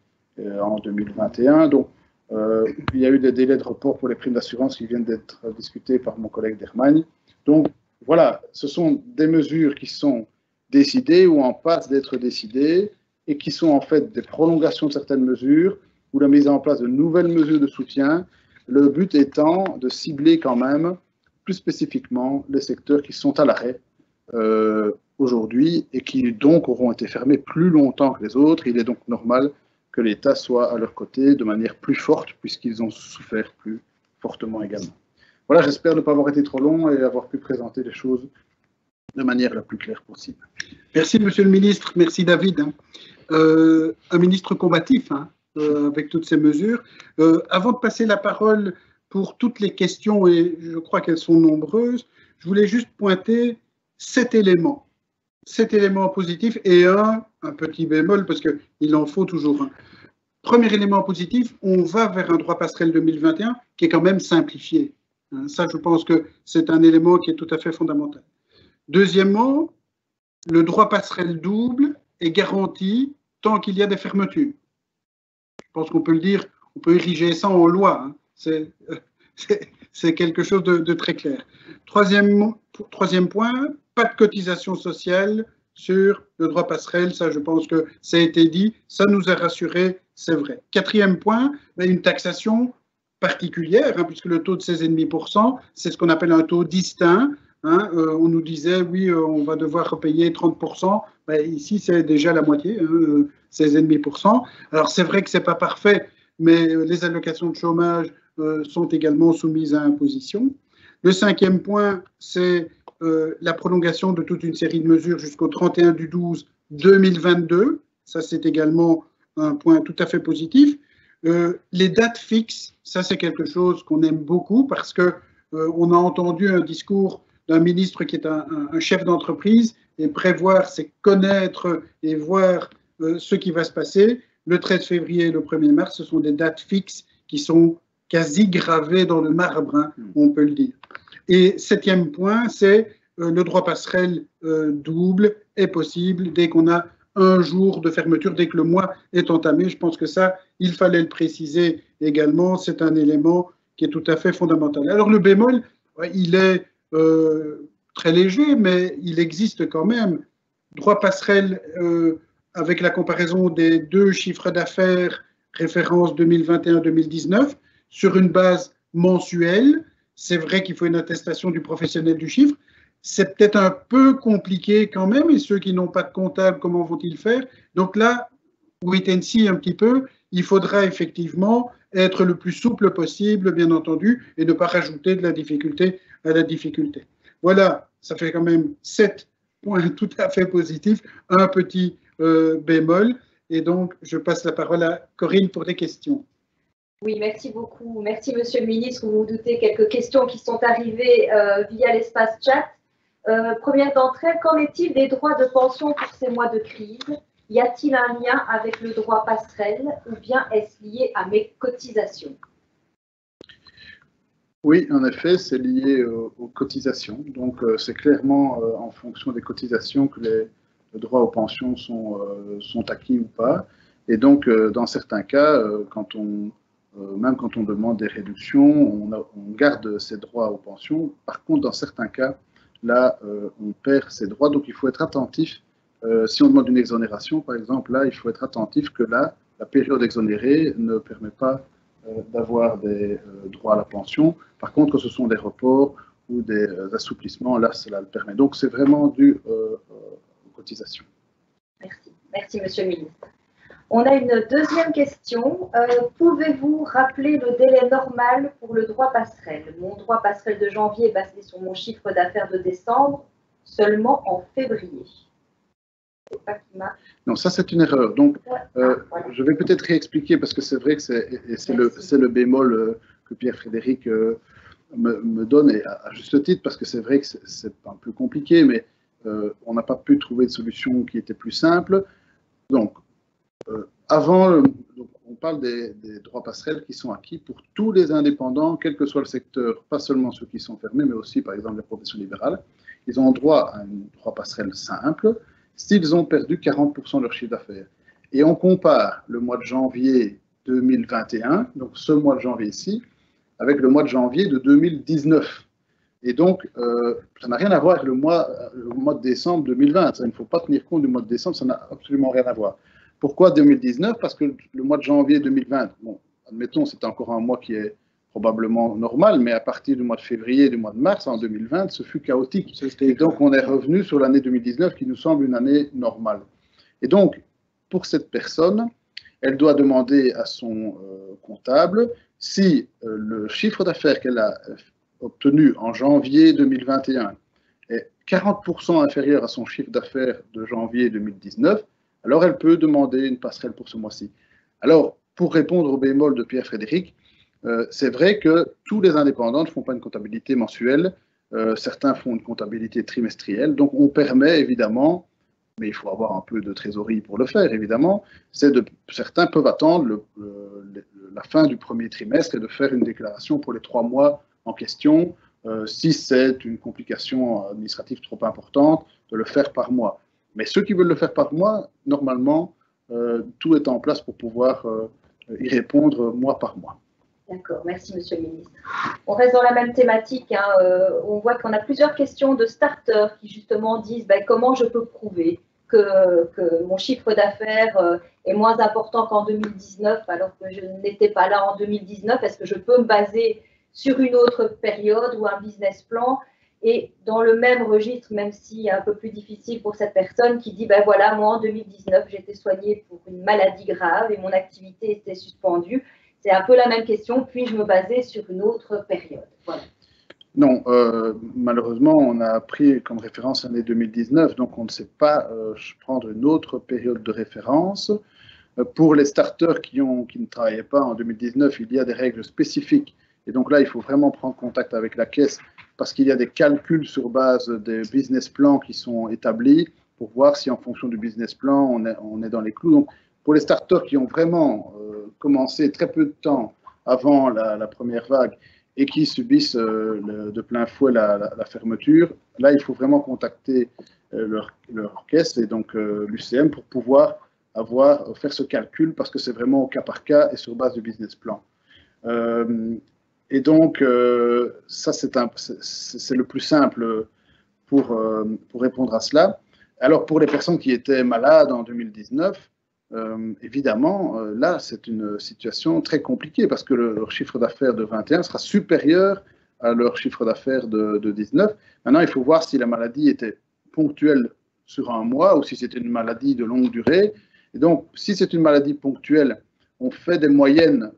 [SPEAKER 3] en 2021. Donc, il y a eu des délais de report pour les primes d'assurance qui viennent d'être discutés par mon collègue d'Hermagne. Donc, voilà, ce sont des mesures qui sont décidées ou en passe d'être décidées et qui sont en fait des prolongations de certaines mesures ou la mise en place de nouvelles mesures de soutien, le but étant de cibler quand même plus spécifiquement les secteurs qui sont à l'arrêt aujourd'hui et qui donc auront été fermés plus longtemps que les autres. Il est donc normal que l'État soit à leur côté de manière plus forte puisqu'ils ont souffert plus fortement également. Voilà, j'espère ne pas avoir été trop long et avoir pu présenter les choses de manière la plus claire possible.
[SPEAKER 2] Merci, Monsieur le Ministre. Merci, David. Un ministre combatif avec toutes ces mesures. Avant de passer la parole pour toutes les questions, et je crois qu'elles sont nombreuses, je voulais juste pointer 7 éléments positifs et un petit bémol, parce qu'il en faut toujours un. Premier élément positif, on va vers un droit passerelle 2021 qui est quand même simplifié. Ça, je pense que c'est un élément qui est tout à fait fondamental. Deuxièmement, le droit passerelle double est garanti tant qu'il y a des fermetures. Je pense qu'on peut le dire, on peut ériger ça en loi. C'est quelque chose de très clair. Troisième point, pas de cotisation sociale sur le droit passerelle. Ça, je pense que ça a été dit. Ça nous a rassurés, c'est vrai. Quatrième point, une taxation particulière, puisque le taux de 16,5%, c'est ce qu'on appelle un taux distinct. On nous disait, oui, on va devoir repayer 30%. Ici, c'est déjà la moitié, 16,5%. Alors, c'est vrai que ce n'est pas parfait, mais les allocations de chômage sont également soumises à imposition. Le cinquième point, c'est la prolongation de toute une série de mesures jusqu'au 31/12/2022. Ça, c'est également un point tout à fait positif. Les dates fixes, ça, c'est quelque chose qu'on aime beaucoup parce qu'on a entendu un discours d'un ministre qui est un chef d'entreprise, et prévoir, c'est connaître et voir ce qui va se passer. Le 13 février et le 1er mars, ce sont des dates fixes qui sont quasi gravées dans le marbre, on peut le dire. Et septième point, c'est le droit passerelle double est possible dès qu'on a un jour de fermeture, dès que le mois est entamé. Je pense que ça, il fallait le préciser également. C'est un élément qui est tout à fait fondamental. Alors le bémol, il est très léger, mais il existe quand même. Droit passerelle avec la comparaison des deux chiffres d'affaires, référence 2021-2019, sur une base mensuelle. C'est vrai qu'il faut une attestation du professionnel du chiffre. C'est peut-être un peu compliqué quand même, et ceux qui n'ont pas de comptable, comment vont-ils faire? Donc là, wait and see un petit peu, il faudra effectivement être le plus souple possible, bien entendu, et ne pas rajouter de la difficulté à la difficulté. Voilà, ça fait quand même 7 points tout à fait positifs, un petit bémol, et donc je passe la parole à Corinne pour les questions.
[SPEAKER 4] Oui, merci beaucoup. Merci, Monsieur le Ministre. Vous vous doutez, quelques questions qui sont arrivées via l'espace chat. Première d'entre elles, qu'en est-il des droits de pension pour ces mois de crise? Y a-t-il un lien avec le droit passerelle ou bien est-ce lié à mes cotisations?
[SPEAKER 3] Oui, en effet, c'est lié aux cotisations. Donc, c'est clairement en fonction des cotisations que les droits aux pensions sont acquis ou pas. Et donc, dans certains cas, même quand on demande des réductions, on garde ses droits aux pensions. Par contre, dans certains cas, là, on perd ses droits. Donc, il faut être attentif. Si on demande une exonération, par exemple, là, il faut être attentif que là, la période exonérée ne permet pas d'avoir des droits à la pension. Par contre, ce sont des reports ou des assouplissements, là, cela le permet. Donc, c'est vraiment dû aux cotisations.
[SPEAKER 4] Merci. Merci, Monsieur le Ministre. On a une deuxième question. Pouvez-vous rappeler le délai normal pour le droit passerelle? Mon droit passerelle de janvier est basé sur mon chiffre d'affaires de décembre, seulement en février.
[SPEAKER 3] Non, ça c'est une erreur. Donc, voilà. Je vais peut-être réexpliquer parce que c'est vrai que c'est le bémol que Pierre-Frédéric me donne, et à juste titre, parce que c'est vrai que c'est un peu compliqué, mais on n'a pas pu trouver de solution qui était plus simple. Donc, donc on parle des droits passerelles qui sont acquis pour tous les indépendants, quel que soit le secteur, pas seulement ceux qui sont fermés, mais aussi par exemple les professions libérales. ils ont droit à une droit passerelle simple s'ils ont perdu 40% de leur chiffre d'affaires. Et on compare le mois de janvier 2021, donc ce mois de janvier ici, avec le mois de janvier de 2019. Et donc, ça n'a rien à voir avec le mois de décembre 2020. Ça, il ne faut pas tenir compte du mois de décembre, ça n'a absolument rien à voir. Pourquoi 2019? Parce que le mois de janvier 2020, bon, admettons, c'est encore un mois qui est probablement normal, mais à partir du mois de février et du mois de mars en 2020, ce fut chaotique. Et donc, on est revenu sur l'année 2019 qui nous semble une année normale. Et donc, pour cette personne, elle doit demander à son comptable si le chiffre d'affaires qu'elle a obtenu en janvier 2021 est 40% inférieur à son chiffre d'affaires de janvier 2019, alors elle peut demander une passerelle pour ce mois-ci. Alors, pour répondre au bémol de Pierre-Frédéric, c'est vrai que tous les indépendants ne font pas une comptabilité mensuelle, certains font une comptabilité trimestrielle, donc on permet évidemment, mais il faut avoir un peu de trésorerie pour le faire évidemment, certains peuvent attendre la fin du premier trimestre et de faire une déclaration pour les 3 mois en question, si c'est une complication administrative trop importante, de le faire par mois. Mais ceux qui veulent le faire par mois, normalement, tout est en place pour pouvoir y répondre mois par mois.
[SPEAKER 4] D'accord, merci Monsieur le Ministre. On reste dans la même thématique. Hein, on voit qu'on a plusieurs questions de starters qui justement disent comment je peux prouver que mon chiffre d'affaires est moins important qu'en 2019 alors que je n'étais pas là en 2019. Est-ce que je peux me baser sur une autre période ou un business plan? Et dans le même registre, même si un peu plus difficile pour cette personne qui dit, voilà, moi en 2019, j'ai été soignée pour une maladie grave et mon activité était suspendue. C'est un peu la même question, puis-je me baser sur une autre période? Voilà.
[SPEAKER 3] Non, malheureusement, on a pris comme référence l'année 2019, donc on ne sait pas prendre une autre période de référence. Pour les starters qui ne travaillaient pas en 2019, il y a des règles spécifiques. Et donc là, il faut vraiment prendre contact avec la caisse parce qu'il y a des calculs sur base des business plans qui sont établis pour voir si en fonction du business plan, on est dans les clous. Donc, pour les starters qui ont vraiment commencé très peu de temps avant la première vague et qui subissent de plein fouet la fermeture, là, il faut vraiment contacter leur caisse et donc l'UCM pour pouvoir faire ce calcul parce que c'est vraiment au cas par cas et sur base du business plan. Et donc, ça, c'est le plus simple pour répondre à cela. Alors, pour les personnes qui étaient malades en 2019, évidemment, là, c'est une situation très compliquée parce que leur chiffre d'affaires de 21 sera supérieur à leur chiffre d'affaires de 19. Maintenant, il faut voir si la maladie était ponctuelle sur un mois ou si c'était une maladie de longue durée. Et donc, si c'est une maladie ponctuelle, on fait des moyennes.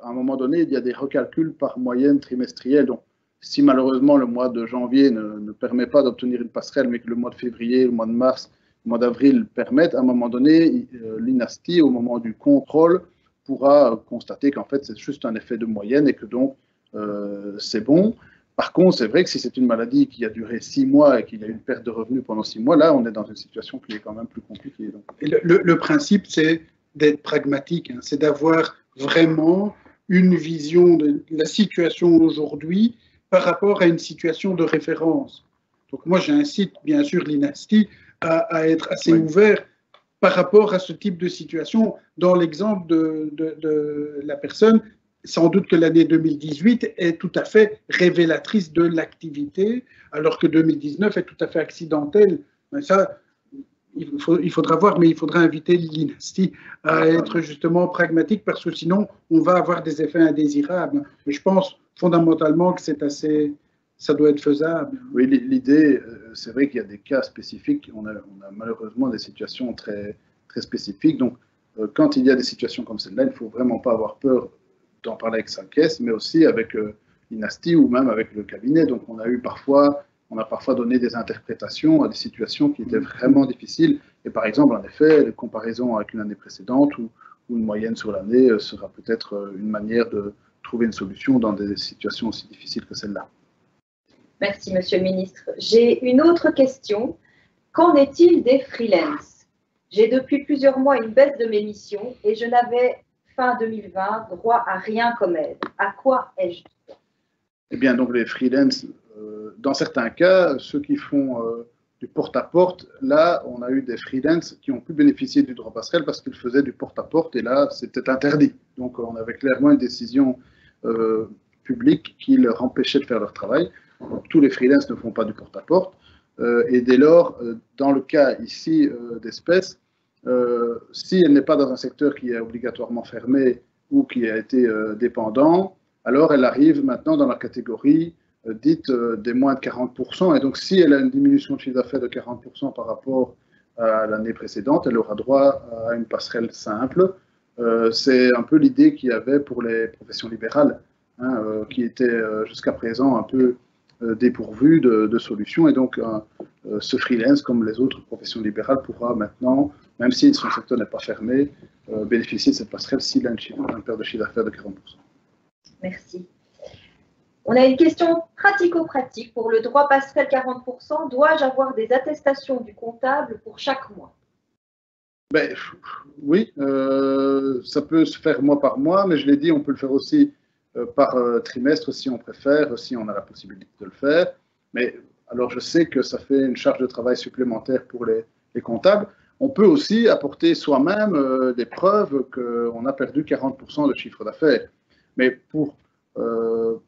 [SPEAKER 3] À un moment donné, il y a des recalculs par moyenne trimestrielle. Donc, si malheureusement le mois de janvier ne permet pas d'obtenir une passerelle, mais que le mois de février, le mois de mars, le mois d'avril permettent, à un moment donné, l'INASTI, au moment du contrôle, pourra constater qu'en fait, c'est juste un effet de moyenne et que donc, c'est bon. Par contre, c'est vrai que si c'est une maladie qui a duré 6 mois et qu'il y a une perte de revenus pendant 6 mois, là, on est dans une situation qui est quand même plus compliquée. Donc.
[SPEAKER 2] Et le principe, c'est d'être pragmatique, hein, c'est d'avoir vraiment une vision de la situation aujourd'hui par rapport à une situation de référence. Donc moi, j'incite bien sûr l'INASTI à être assez ouvert par rapport à ce type de situation. Dans l'exemple de la personne, sans doute que l'année 2018 est tout à fait révélatrice de l'activité, alors que 2019 est tout à fait accidentelle. Mais ça, il faudra voir, mais il faudra inviter l'INASTI à être justement pragmatique parce que sinon, on va avoir des effets indésirables. Mais je pense fondamentalement que ça doit être faisable.
[SPEAKER 3] Oui, l'idée, c'est vrai qu'il y a des cas spécifiques. On a malheureusement des situations très, très spécifiques. Donc, quand il y a des situations comme celle-là, il ne faut vraiment pas avoir peur d'en parler avec sa caisse, mais aussi avec l'INASTI ou même avec le cabinet. Donc, on a parfois donné des interprétations à des situations qui étaient vraiment difficiles. Et par exemple, en effet, les comparaisons avec une année précédente ou une moyenne sur l'année sera peut-être une manière de trouver une solution dans des situations aussi difficiles que celle-là.
[SPEAKER 4] Merci, Monsieur le Ministre. J'ai une autre question. Qu'en est-il des freelances? J'ai depuis plusieurs mois une baisse de mes missions et je n'avais, fin 2020, droit à rien comme aide. À quoi ai-je droit?
[SPEAKER 3] Eh bien, donc les freelances, dans certains cas, ceux qui font du porte-à-porte, là, on a eu des freelances qui ont pu bénéficier du droit passerelle parce qu'ils faisaient du porte-à-porte et là, c'était interdit. Donc, on avait clairement une décision publique qui leur empêchait de faire leur travail. Donc, tous les freelances ne font pas du porte-à-porte. Et dès lors, dans le cas ici d'espèces, si elle n'est pas dans un secteur qui est obligatoirement fermé ou qui a été dépendant, alors elle arrive maintenant dans la catégorie dite des moins de 40%. Et donc, si elle a une diminution de chiffre d'affaires de 40% par rapport à l'année précédente, elle aura droit à une passerelle simple. C'est un peu l'idée qu'il y avait pour les professions libérales, hein, qui étaient jusqu'à présent un peu dépourvues de solutions. Et donc, ce freelance, comme les autres professions libérales, pourra maintenant, même si son secteur n'est pas fermé, bénéficier de cette passerelle s'il a un perte de chiffre d'affaires de 40%.
[SPEAKER 4] Merci. On a une question pratico-pratique. Pour le droit passerelle 40%, dois-je avoir des attestations du comptable pour chaque mois?
[SPEAKER 3] Ben, oui, ça peut se faire mois par mois, mais je l'ai dit, on peut le faire aussi par trimestre si on préfère, si on a la possibilité de le faire. Mais alors je sais que ça fait une charge de travail supplémentaire pour les comptables. On peut aussi apporter soi-même des preuves qu'on a perdu 40% de chiffre d'affaires. Mais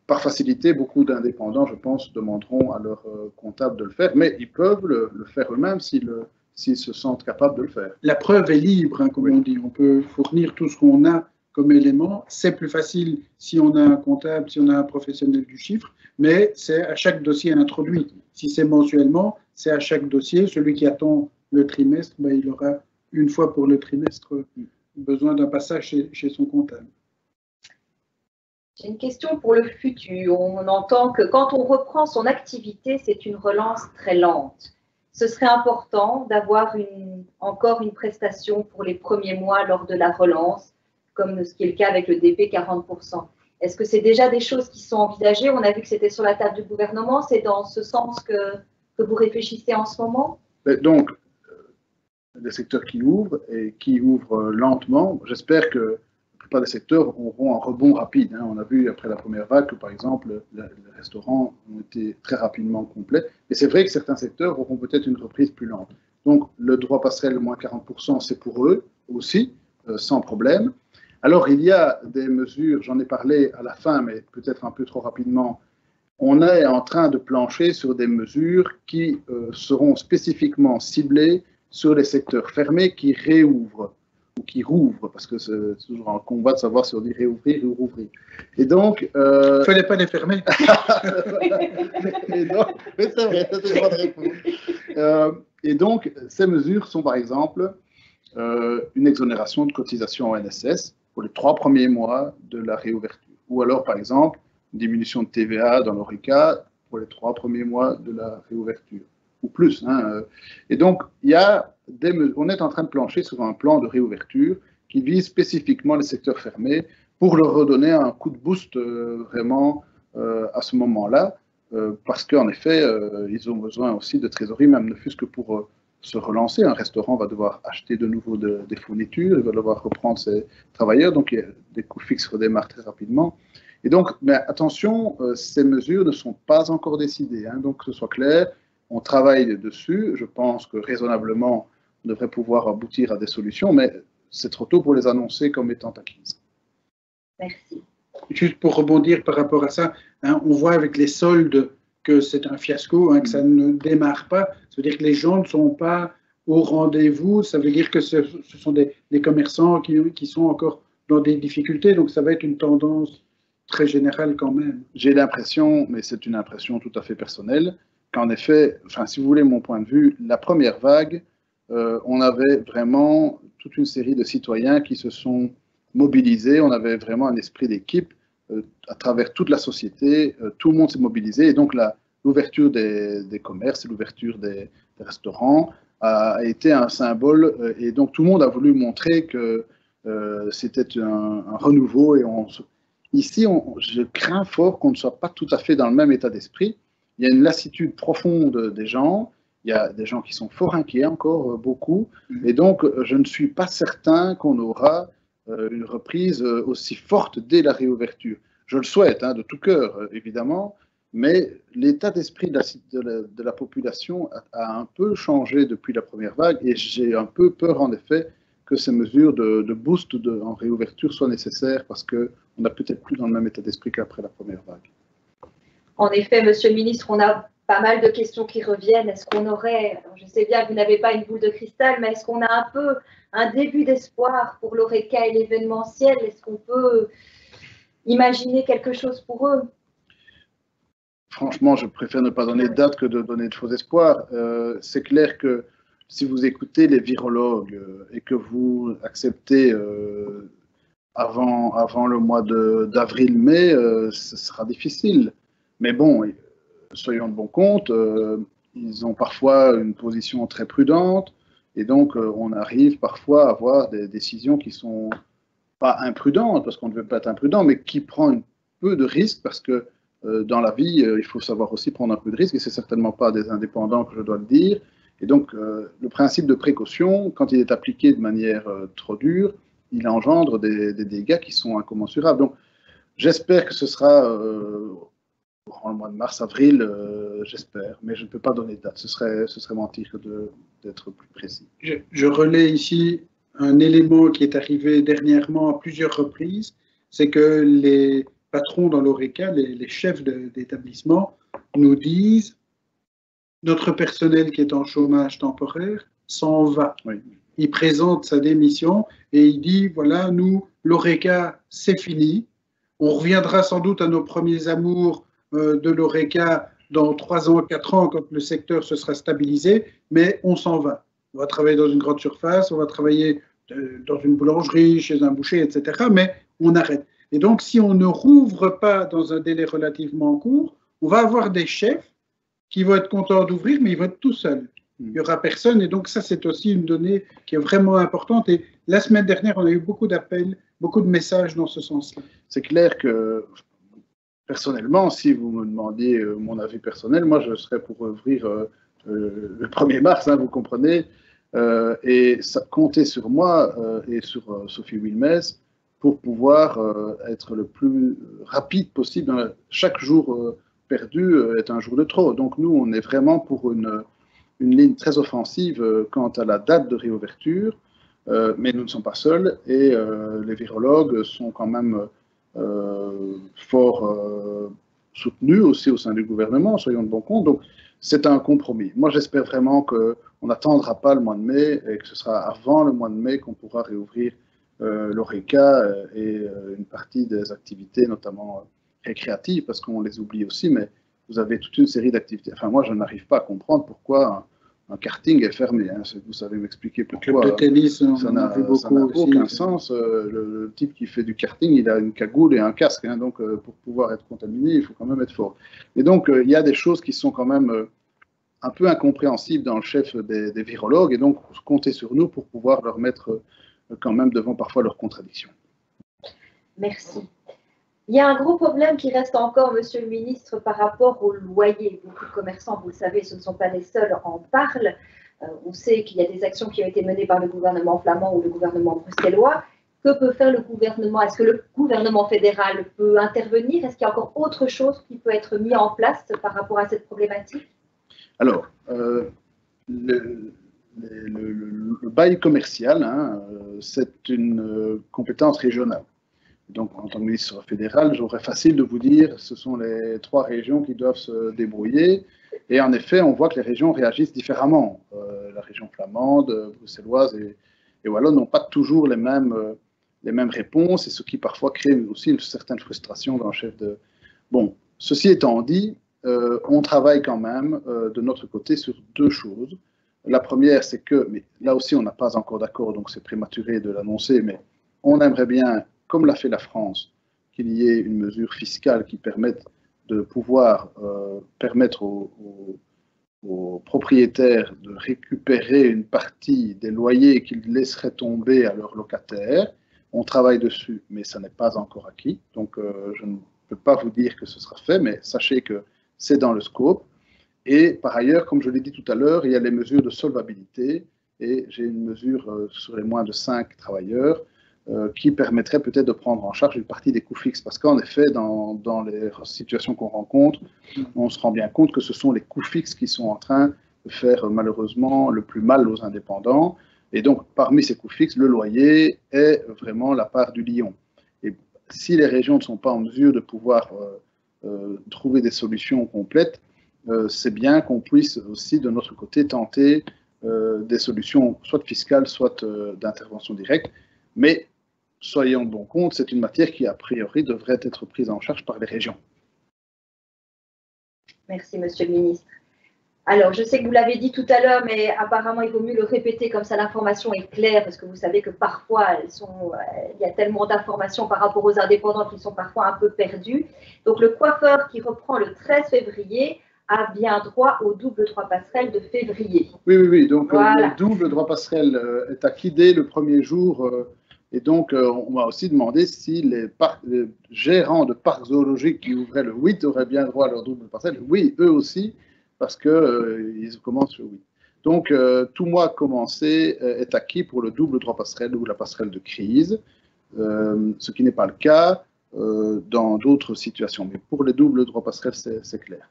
[SPEAKER 3] par facilité, beaucoup d'indépendants, je pense, demanderont à leur comptable de le faire, mais ils peuvent le faire eux-mêmes s'ils se sentent capables de le faire.
[SPEAKER 2] La preuve est libre, hein, comme on dit. On peut fournir tout ce qu'on a comme élément. C'est plus facile si on a un comptable, si on a un professionnel du chiffre, mais c'est à chaque dossier introduit. Si c'est mensuellement, c'est à chaque dossier. Celui qui attend le trimestre, ben, il aura une fois pour le trimestre besoin d'un passage chez son comptable.
[SPEAKER 4] J'ai une question pour le futur. On entend que quand on reprend son activité, c'est une relance très lente. Ce serait important d'avoir encore une prestation pour les premiers mois lors de la relance, comme ce qui est le cas avec le DP 40%. Est-ce que c'est déjà des choses qui sont envisagées? On a vu que c'était sur la table du gouvernement. C'est dans ce sens que vous réfléchissez en ce moment?
[SPEAKER 3] Donc, des secteurs qui ouvrent et qui ouvrent lentement. J'espère que la plupart des secteurs auront un rebond rapide. On a vu après la première vague que, par exemple, les restaurants ont été très rapidement complets. Et c'est vrai que certains secteurs auront peut-être une reprise plus lente. Donc, le droit passerelle, moins 40%, c'est pour eux aussi, sans problème. Alors, il y a des mesures, j'en ai parlé à la fin, mais peut-être un peu trop rapidement. On est en train de plancher sur des mesures qui seront spécifiquement ciblées sur les secteurs fermés qui réouvrent ou qui rouvrent, parce que c'est toujours un combat de savoir si on dit réouvrir ou rouvrir. Et donc...
[SPEAKER 2] Il ne fallait pas les fermer.
[SPEAKER 3] Et donc, mais c'est vrai, c'est une bonne réponse. Et donc, ces mesures sont par exemple une exonération de cotisation au NSS pour les 3 premiers mois de la réouverture. Ou alors, par exemple, une diminution de TVA dans l'ORECA pour les 3 premiers mois de la réouverture, ou plus. Et donc, on est en train de plancher sur un plan de réouverture qui vise spécifiquement les secteurs fermés pour leur redonner un coup de boost vraiment à ce moment-là, parce qu'en effet, ils ont besoin aussi de trésorerie, même ne fût-ce que pour se relancer. Un restaurant va devoir acheter de nouveau des fournitures, il va devoir reprendre ses travailleurs, donc il y a des coûts fixes redémarrent très rapidement. Et donc, mais attention, ces mesures ne sont pas encore décidées, donc que ce soit clair, on travaille dessus, je pense que raisonnablement, on devrait pouvoir aboutir à des solutions, mais c'est trop tôt pour les annoncer comme étant acquises.
[SPEAKER 4] Merci.
[SPEAKER 2] Juste pour rebondir par rapport à ça, on voit avec les soldes que c'est un fiasco, que ça ne démarre pas. Ça veut dire que les gens ne sont pas au rendez-vous. Ça veut dire que ce sont des commerçants qui sont encore dans des difficultés. Donc, ça va être une tendance très générale quand même.
[SPEAKER 3] J'ai l'impression, mais c'est une impression tout à fait personnelle, qu'en effet, enfin, si vous voulez mon point de vue, la première vague, on avait vraiment toute une série de citoyens qui se sont mobilisés. On avait vraiment un esprit d'équipe. À travers toute la société, tout le monde s'est mobilisé. Et donc, l'ouverture des commerces, l'ouverture des restaurants a été un symbole. Et donc, tout le monde a voulu montrer que c'était un renouveau. Et ici, je crains fort qu'on ne soit pas tout à fait dans le même état d'esprit. Il y a une lassitude profonde des gens. Il y a des gens qui sont fort inquiets encore, beaucoup. Et donc, je ne suis pas certain qu'on aura une reprise aussi forte dès la réouverture. Je le souhaite, de tout cœur, évidemment, mais l'état d'esprit de la population a un peu changé depuis la première vague et j'ai un peu peur en effet que ces mesures de boost en réouverture soient nécessaires parce qu'on n'a peut-être plus dans le même état d'esprit qu'après la première vague.
[SPEAKER 4] En effet, Monsieur le Ministre, on a pas mal de questions qui reviennent. Est-ce qu'on aurait, je sais bien que vous n'avez pas une boule de cristal, mais est-ce qu'on a un peu un début d'espoir pour l'ORECA et l'événementiel? Est-ce qu'on peut imaginer quelque chose pour eux?
[SPEAKER 3] Franchement, je préfère ne pas donner de date que de donner de faux espoirs. C'est clair que si vous écoutez les virologues et que vous acceptez avant le mois d'avril-mai, ce sera difficile. Mais bon, soyons de bon compte, ils ont parfois une position très prudente et donc on arrive parfois à avoir des décisions qui sont pas imprudentes, parce qu'on ne veut pas être imprudent, mais qui prend un peu de risque parce que dans la vie, il faut savoir aussi prendre un peu de risque et c'est certainement pas des indépendants que je dois le dire. Et donc, le principe de précaution, quand il est appliqué de manière trop dure, il engendre des dégâts qui sont incommensurables. Donc, j'espère que ce sera durant le mois de mars-avril, j'espère, mais je ne peux pas donner de date. Ce serait mentir que d'être plus précis.
[SPEAKER 2] Je relais ici un élément qui est arrivé dernièrement à plusieurs reprises, c'est que les patrons dans l'ORECA, les chefs d'établissement, nous disent notre personnel qui est en chômage temporaire s'en va.
[SPEAKER 3] Oui.
[SPEAKER 2] Il présente sa démission et il dit voilà, nous, l'ORECA, c'est fini. On reviendra sans doute à nos premiers amours de l'ORECA dans 3 ans, 4 ans, quand le secteur se sera stabilisé, mais on s'en va. On va travailler dans une grande surface, on va travailler dans une boulangerie, chez un boucher, etc. Mais on arrête. Et donc, si on ne rouvre pas dans un délai relativement court, on va avoir des chefs qui vont être contents d'ouvrir, mais ils vont être tout seuls. Il n'y aura personne. Et donc, ça, c'est aussi une donnée qui est vraiment importante. Et la semaine dernière, on a eu beaucoup d'appels, beaucoup de messages dans ce sens-là.
[SPEAKER 3] C'est clair que, personnellement, si vous me demandiez mon avis personnel, moi, je serais pour ouvrir le 1er mars, hein, vous comprenez. Et ça, comptez sur moi et sur Sophie Wilmès pour pouvoir être le plus rapide possible. Chaque jour perdu est un jour de trop. Donc nous, on est vraiment pour une ligne très offensive quant à la date de réouverture, mais nous ne sommes pas seuls et les virologues sont quand même fort soutenus aussi au sein du gouvernement, soyons de bon compte. Donc c'est un compromis. Moi, j'espère vraiment qu'on n'attendra pas le mois de mai et que ce sera avant le mois de mai qu'on pourra réouvrir l'ORECA et une partie des activités, notamment récréatives, parce qu'on les oublie aussi, mais vous avez toute une série d'activités. Enfin, moi, je n'arrive pas à comprendre pourquoi un karting est fermé. Hein. Vous savez m'expliquer pourquoi.
[SPEAKER 2] Le club de tennis,
[SPEAKER 3] ça n'a aucun sens. Le type qui fait du karting, il a une cagoule et un casque. Hein. Donc, pour pouvoir être contaminé, il faut quand même être fort. Et donc, il y a des choses qui sont quand même un peu incompréhensibles dans le chef des virologues. Et donc, comptez sur nous pour pouvoir leur mettre quand même devant parfois leurs contradictions.
[SPEAKER 4] Merci. Il y a un gros problème qui reste encore, Monsieur le Ministre, par rapport au loyer. Beaucoup de commerçants, vous le savez, ce ne sont pas les seuls, en parlent. On sait qu'il y a des actions qui ont été menées par le gouvernement flamand ou le gouvernement bruxellois. Que peut faire le gouvernement? Est-ce que le gouvernement fédéral peut intervenir? Est-ce qu'il y a encore autre chose qui peut être mis en place par rapport à cette problématique?
[SPEAKER 3] Alors, le bail commercial, hein, c'est une compétence régionale. Donc, en tant que ministre fédéral, j'aurais facile de vous dire ce sont les 3 régions qui doivent se débrouiller. Et en effet, on voit que les régions réagissent différemment. La région flamande, bruxelloise et wallonne n'ont pas toujours les mêmes réponses, et ce qui parfois crée aussi une certaine frustration dans le chef de... Bon, ceci étant dit, on travaille quand même de notre côté sur 2 choses. La première, c'est que, mais là aussi on n'a pas encore d'accord, donc c'est prématuré de l'annoncer, mais on aimerait bien, comme l'a fait la France, qu'il y ait une mesure fiscale qui permette de pouvoir permettre aux propriétaires de récupérer une partie des loyers qu'ils laisseraient tomber à leurs locataires. On travaille dessus, mais ça n'est pas encore acquis, donc je ne peux pas vous dire que ce sera fait, mais sachez que c'est dans le scope. Et par ailleurs, comme je l'ai dit tout à l'heure, il y a les mesures de solvabilité et j'ai une mesure sur les moins de 5 travailleurs qui permettrait peut-être de prendre en charge une partie des coûts fixes. Parce qu'en effet, dans les situations qu'on rencontre, on se rend bien compte que ce sont les coûts fixes qui sont en train de faire malheureusement le plus mal aux indépendants. Et donc, parmi ces coûts fixes, le loyer est vraiment la part du lion. Et si les régions ne sont pas en mesure de pouvoir trouver des solutions complètes, c'est bien qu'on puisse aussi, de notre côté, tenter des solutions soit fiscales, soit d'intervention directe. Mais soyons de bon compte, c'est une matière qui, a priori, devrait être prise en charge par les régions.
[SPEAKER 4] Merci, Monsieur le Ministre. Alors, je sais que vous l'avez dit tout à l'heure, mais apparemment, il vaut mieux le répéter, comme ça l'information est claire, parce que vous savez que parfois, il y a tellement d'informations par rapport aux indépendants qu'ils sont parfois un peu perdus. Donc, le coiffeur qui reprend le 13 février a bien droit au double droit passerelle de février.
[SPEAKER 3] Oui. Donc,
[SPEAKER 4] voilà.
[SPEAKER 3] Le double droit passerelle est acquis dès le premier jour. Et donc, on m'a aussi demandé si les gérants de parcs zoologiques qui ouvraient le 8 auraient bien droit à leur double passerelle. Oui, eux aussi, parce qu'ils commencent le 8. Donc, tout mois commencé est acquis pour le double droit passerelle ou la passerelle de crise, ce qui n'est pas le cas dans d'autres situations. Mais pour les doubles droits passerelles, c'est clair.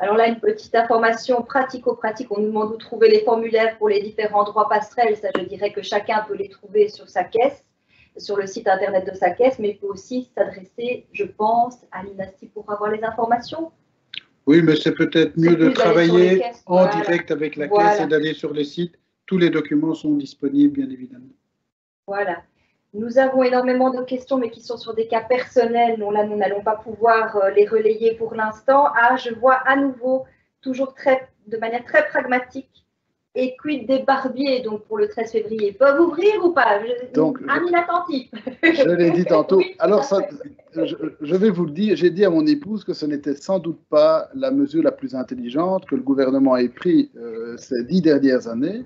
[SPEAKER 4] Alors là, une petite information pratico-pratique. On nous demande où trouver les formulaires pour les différents droits passerelles. Ça, je dirais que chacun peut les trouver sur sa caisse, sur le site internet de sa caisse, mais il peut aussi s'adresser, je pense, à l'INASTI pour avoir les informations.
[SPEAKER 2] Oui, mais c'est peut-être mieux de travailler en direct avec la caisse et d'aller sur les sites. Tous les documents sont disponibles, bien évidemment.
[SPEAKER 4] Voilà. Nous avons énormément de questions, mais qui sont sur des cas personnels. Donc là, nous n'allons pas pouvoir les relayer pour l'instant. Ah, je vois à nouveau, toujours de manière très pragmatique, et quid des barbiers, donc pour le 13 février. Ils peuvent ouvrir ou pas?
[SPEAKER 3] Donc,
[SPEAKER 4] un inattentif.
[SPEAKER 3] Je l'ai dit tantôt.
[SPEAKER 4] Oui,
[SPEAKER 3] alors, ça, je vais vous le dire, j'ai dit à mon épouse que ce n'était sans doute pas la mesure la plus intelligente que le gouvernement ait pris ces 10 dernières années.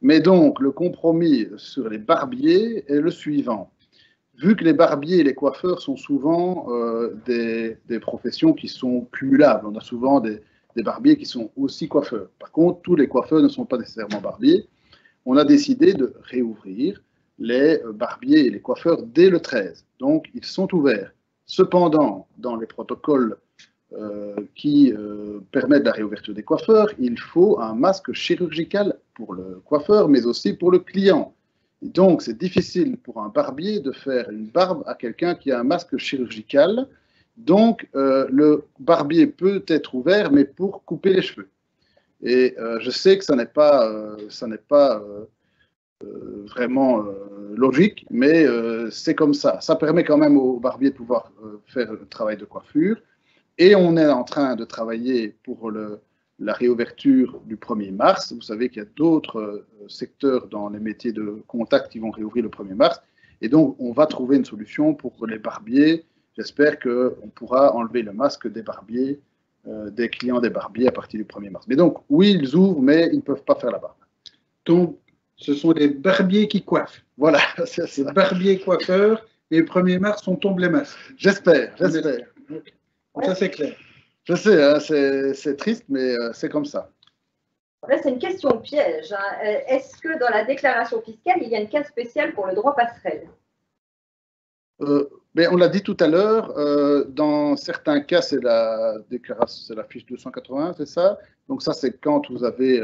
[SPEAKER 3] Mais donc, le compromis sur les barbiers est le suivant. Vu que les barbiers et les coiffeurs sont souvent des professions qui sont cumulables, on a souvent des barbiers qui sont aussi coiffeurs. Par contre, tous les coiffeurs ne sont pas nécessairement barbiers. On a décidé de réouvrir les barbiers et les coiffeurs dès le 13. Donc, ils sont ouverts. Cependant, dans les protocoles qui permettent la réouverture des coiffeurs, il faut un masque chirurgical pour le coiffeur, mais aussi pour le client. Et donc, c'est difficile pour un barbier de faire une barbe à quelqu'un qui a un masque chirurgical. Donc, le barbier peut être ouvert, mais pour couper les cheveux. Et je sais que ça n'est pas vraiment logique, mais c'est comme ça. Ça permet quand même au barbier de pouvoir faire le travail de coiffure. Et on est en train de travailler pour la réouverture du 1er mars. Vous savez qu'il y a d'autres secteurs dans les métiers de contact qui vont réouvrir le 1er mars. Et donc, on va trouver une solution pour les barbiers. J'espère qu'on pourra enlever le masque des barbiers, des clients des barbiers à partir du 1er mars. Mais donc, oui, ils ouvrent, mais ils ne peuvent pas faire la barbe.
[SPEAKER 2] Donc, ce sont des barbiers qui coiffent.
[SPEAKER 3] Voilà, c'est ça.
[SPEAKER 2] Les barbiers coiffeurs, et le 1er mars, on tombe les masques.
[SPEAKER 3] J'espère.
[SPEAKER 2] Okay. Ça, c'est clair.
[SPEAKER 3] Je sais, hein, c'est triste, mais c'est comme ça.
[SPEAKER 4] Là, c'est une question piège. Hein. Est-ce que dans la déclaration fiscale, il y a une case spéciale pour le droit passerelle?
[SPEAKER 3] Mais on l'a dit tout à l'heure, dans certains cas, c'est la fiche 280, c'est ça. Donc ça, c'est quand vous avez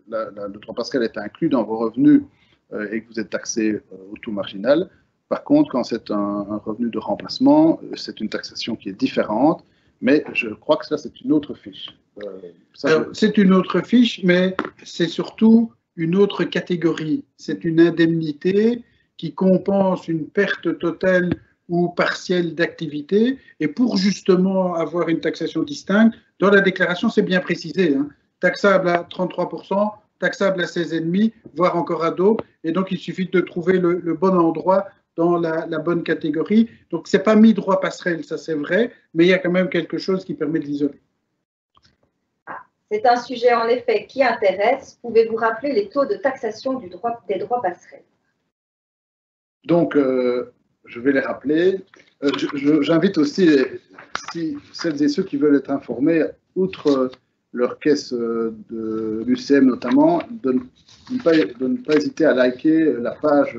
[SPEAKER 3] le droit passerelle est inclus dans vos revenus et que vous êtes taxé au taux marginal. Par contre, quand c'est un revenu de remplacement, c'est une taxation qui est différente, mais je crois que ça, c'est une autre fiche.
[SPEAKER 2] C'est une autre fiche, mais c'est surtout une autre catégorie. C'est une indemnité qui compense une perte totale ou partielle d'activité. Et pour justement avoir une taxation distincte, dans la déclaration, c'est bien précisé. Hein, taxable à 33%, taxable à 16,5%, voire encore à d'autres. Et donc, il suffit de trouver le bon endroit dans la bonne catégorie. Donc, ce n'est pas mis droit passerelle, ça c'est vrai, mais il y a quand même quelque chose qui permet de l'isoler.
[SPEAKER 4] C'est un sujet en effet qui intéresse. Pouvez-vous rappeler les taux de taxation des droits passerelles? Donc,
[SPEAKER 3] je vais les rappeler. J'invite aussi celles et ceux qui veulent être informés, outre leur caisse de l'UCM notamment, de ne pas hésiter à liker la page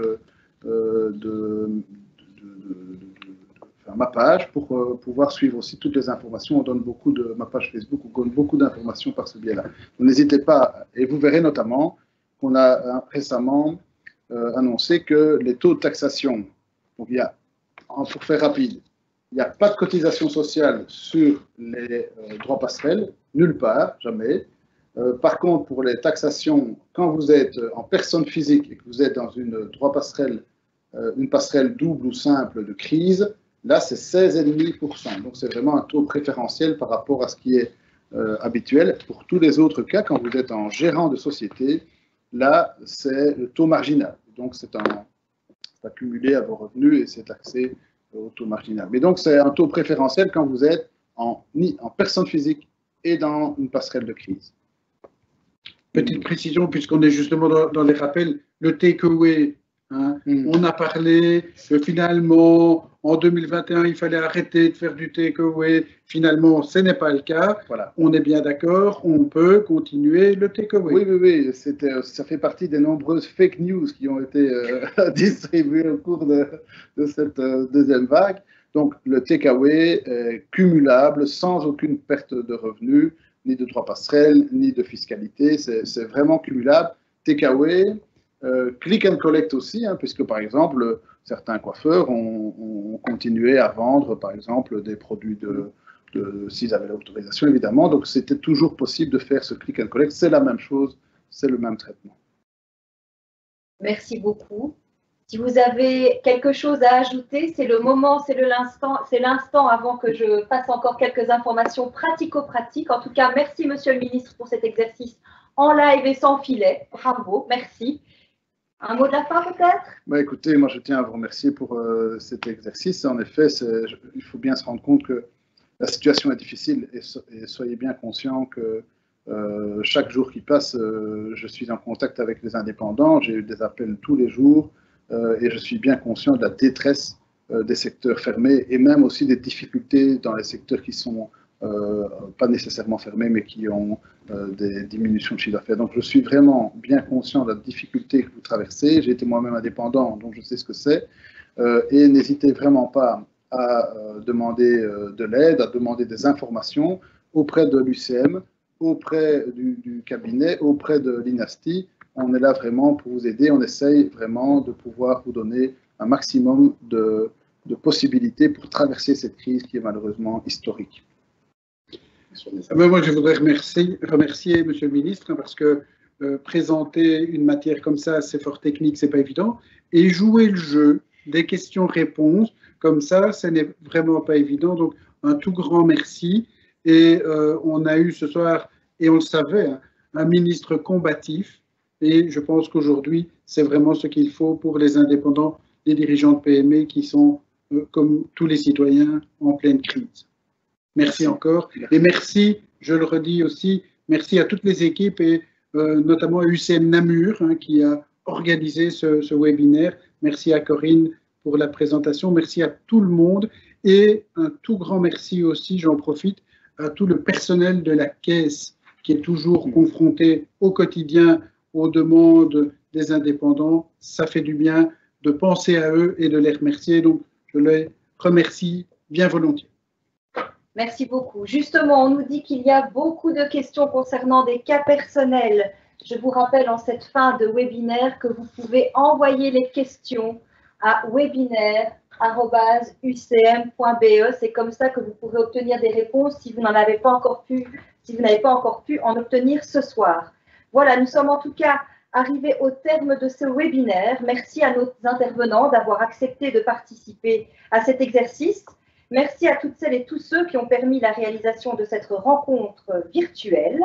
[SPEAKER 3] mappage pour pouvoir suivre aussi toutes les informations. On donne beaucoup de ma page Facebook, on donne beaucoup d'informations par ce biais-là. N'hésitez pas, et vous verrez notamment qu'on a récemment annoncé que les taux de taxation, donc il y a, pour faire rapide, il n'y a pas de cotisation sociale sur les droits passerelles, nulle part, jamais. Par contre, pour les taxations, quand vous êtes en personne physique et que vous êtes dans une une passerelle double ou simple de crise, là, c'est 16,5%. Donc, c'est vraiment un taux préférentiel par rapport à ce qui est habituel. Pour tous les autres cas, quand vous êtes en gérant de société, là, c'est le taux marginal. Donc, c'est accumulé à vos revenus et c'est taxé au taux marginal. Mais donc, c'est un taux préférentiel quand vous êtes en personne physique et dans une passerelle de crise.
[SPEAKER 2] Petite précision, puisqu'on est justement dans les rappels, le takeaway, hein, on a parlé que finalement, en 2021, il fallait arrêter de faire du takeaway. Finalement, ce n'est pas le cas.
[SPEAKER 3] Voilà.
[SPEAKER 2] On est bien d'accord, on peut continuer le takeaway.
[SPEAKER 3] Oui. Ça fait partie des nombreuses fake news qui ont été distribuées au cours de cette deuxième vague. Donc, le takeaway est cumulable sans aucune perte de revenus, ni de droits passerelles, ni de fiscalité. C'est vraiment cumulable. Takeaway, click and collect aussi, hein, puisque par exemple, certains coiffeurs ont continué à vendre, par exemple, des produits s'ils avaient l'autorisation, évidemment. Donc, c'était toujours possible de faire ce click and collect. C'est la même chose, c'est le même traitement.
[SPEAKER 4] Merci beaucoup. Si vous avez quelque chose à ajouter, c'est le moment, c'est l'instant avant que je passe encore quelques informations pratico-pratiques. En tout cas, merci Monsieur le Ministre pour cet exercice en live et sans filet. Bravo, merci. Un mot de la fin peut-être?
[SPEAKER 3] Écoutez, moi je tiens à vous remercier pour cet exercice. En effet, il faut bien se rendre compte que la situation est difficile et soyez bien conscients que chaque jour qui passe, je suis en contact avec les indépendants. J'ai eu des appels tous les jours. Et je suis bien conscient de la détresse des secteurs fermés et même aussi des difficultés dans les secteurs qui sont pas nécessairement fermés mais qui ont des diminutions de chiffre d'affaires. Donc je suis vraiment bien conscient de la difficulté que vous traversez. J'ai été moi-même indépendant, donc je sais ce que c'est. Et n'hésitez vraiment pas à demander de l'aide, à demander des informations auprès de l'UCM, auprès du cabinet, auprès de l'INASTI. On est là vraiment pour vous aider. On essaye vraiment de pouvoir vous donner un maximum de possibilités pour traverser cette crise qui est malheureusement historique.
[SPEAKER 2] Moi, je voudrais remercier Monsieur le Ministre, parce que présenter une matière comme ça, c'est fort technique, c'est pas évident. Et jouer le jeu des questions-réponses, comme ça, ce n'est vraiment pas évident. Donc, un tout grand merci. Et on a eu ce soir, et on le savait, hein, un ministre combatif. Et je pense qu'aujourd'hui, c'est vraiment ce qu'il faut pour les indépendants, les dirigeants de PME qui sont, comme tous les citoyens, en pleine crise. Merci encore. Et merci, je le redis aussi, merci à toutes les équipes et notamment à UCM Namur hein, qui a organisé ce webinaire. Merci à Corinne pour la présentation. Merci à tout le monde. Et un tout grand merci aussi, j'en profite, à tout le personnel de la Caisse qui est toujours confronté au quotidien aux demandes des indépendants. Ça fait du bien de penser à eux et de les remercier. Donc, je les remercie bien volontiers.
[SPEAKER 4] Merci beaucoup. Justement, on nous dit qu'il y a beaucoup de questions concernant des cas personnels. Je vous rappelle en cette fin de webinaire que vous pouvez envoyer les questions à webinaire@ucm.be. C'est comme ça que vous pourrez obtenir des réponses si vous n'avez pas encore pu en obtenir ce soir. Voilà, nous sommes en tout cas arrivés au terme de ce webinaire. Merci à nos intervenants d'avoir accepté de participer à cet exercice. Merci à toutes celles et tous ceux qui ont permis la réalisation de cette rencontre virtuelle.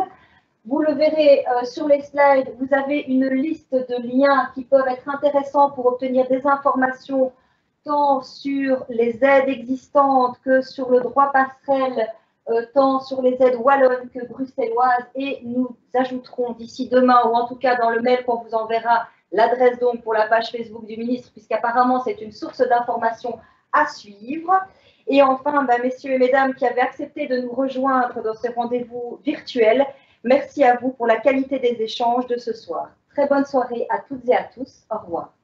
[SPEAKER 4] Vous le verrez sur les slides, vous avez une liste de liens qui peuvent être intéressants pour obtenir des informations tant sur les aides existantes que sur le droit passerelle, tant sur les aides wallonnes que bruxelloises, et nous ajouterons d'ici demain, ou en tout cas dans le mail qu'on vous enverra, l'adresse donc pour la page Facebook du ministre, puisqu'apparemment c'est une source d'information à suivre. Et enfin, messieurs et mesdames qui avez accepté de nous rejoindre dans ce rendez-vous virtuel, merci à vous pour la qualité des échanges de ce soir. Très bonne soirée à toutes et à tous. Au revoir.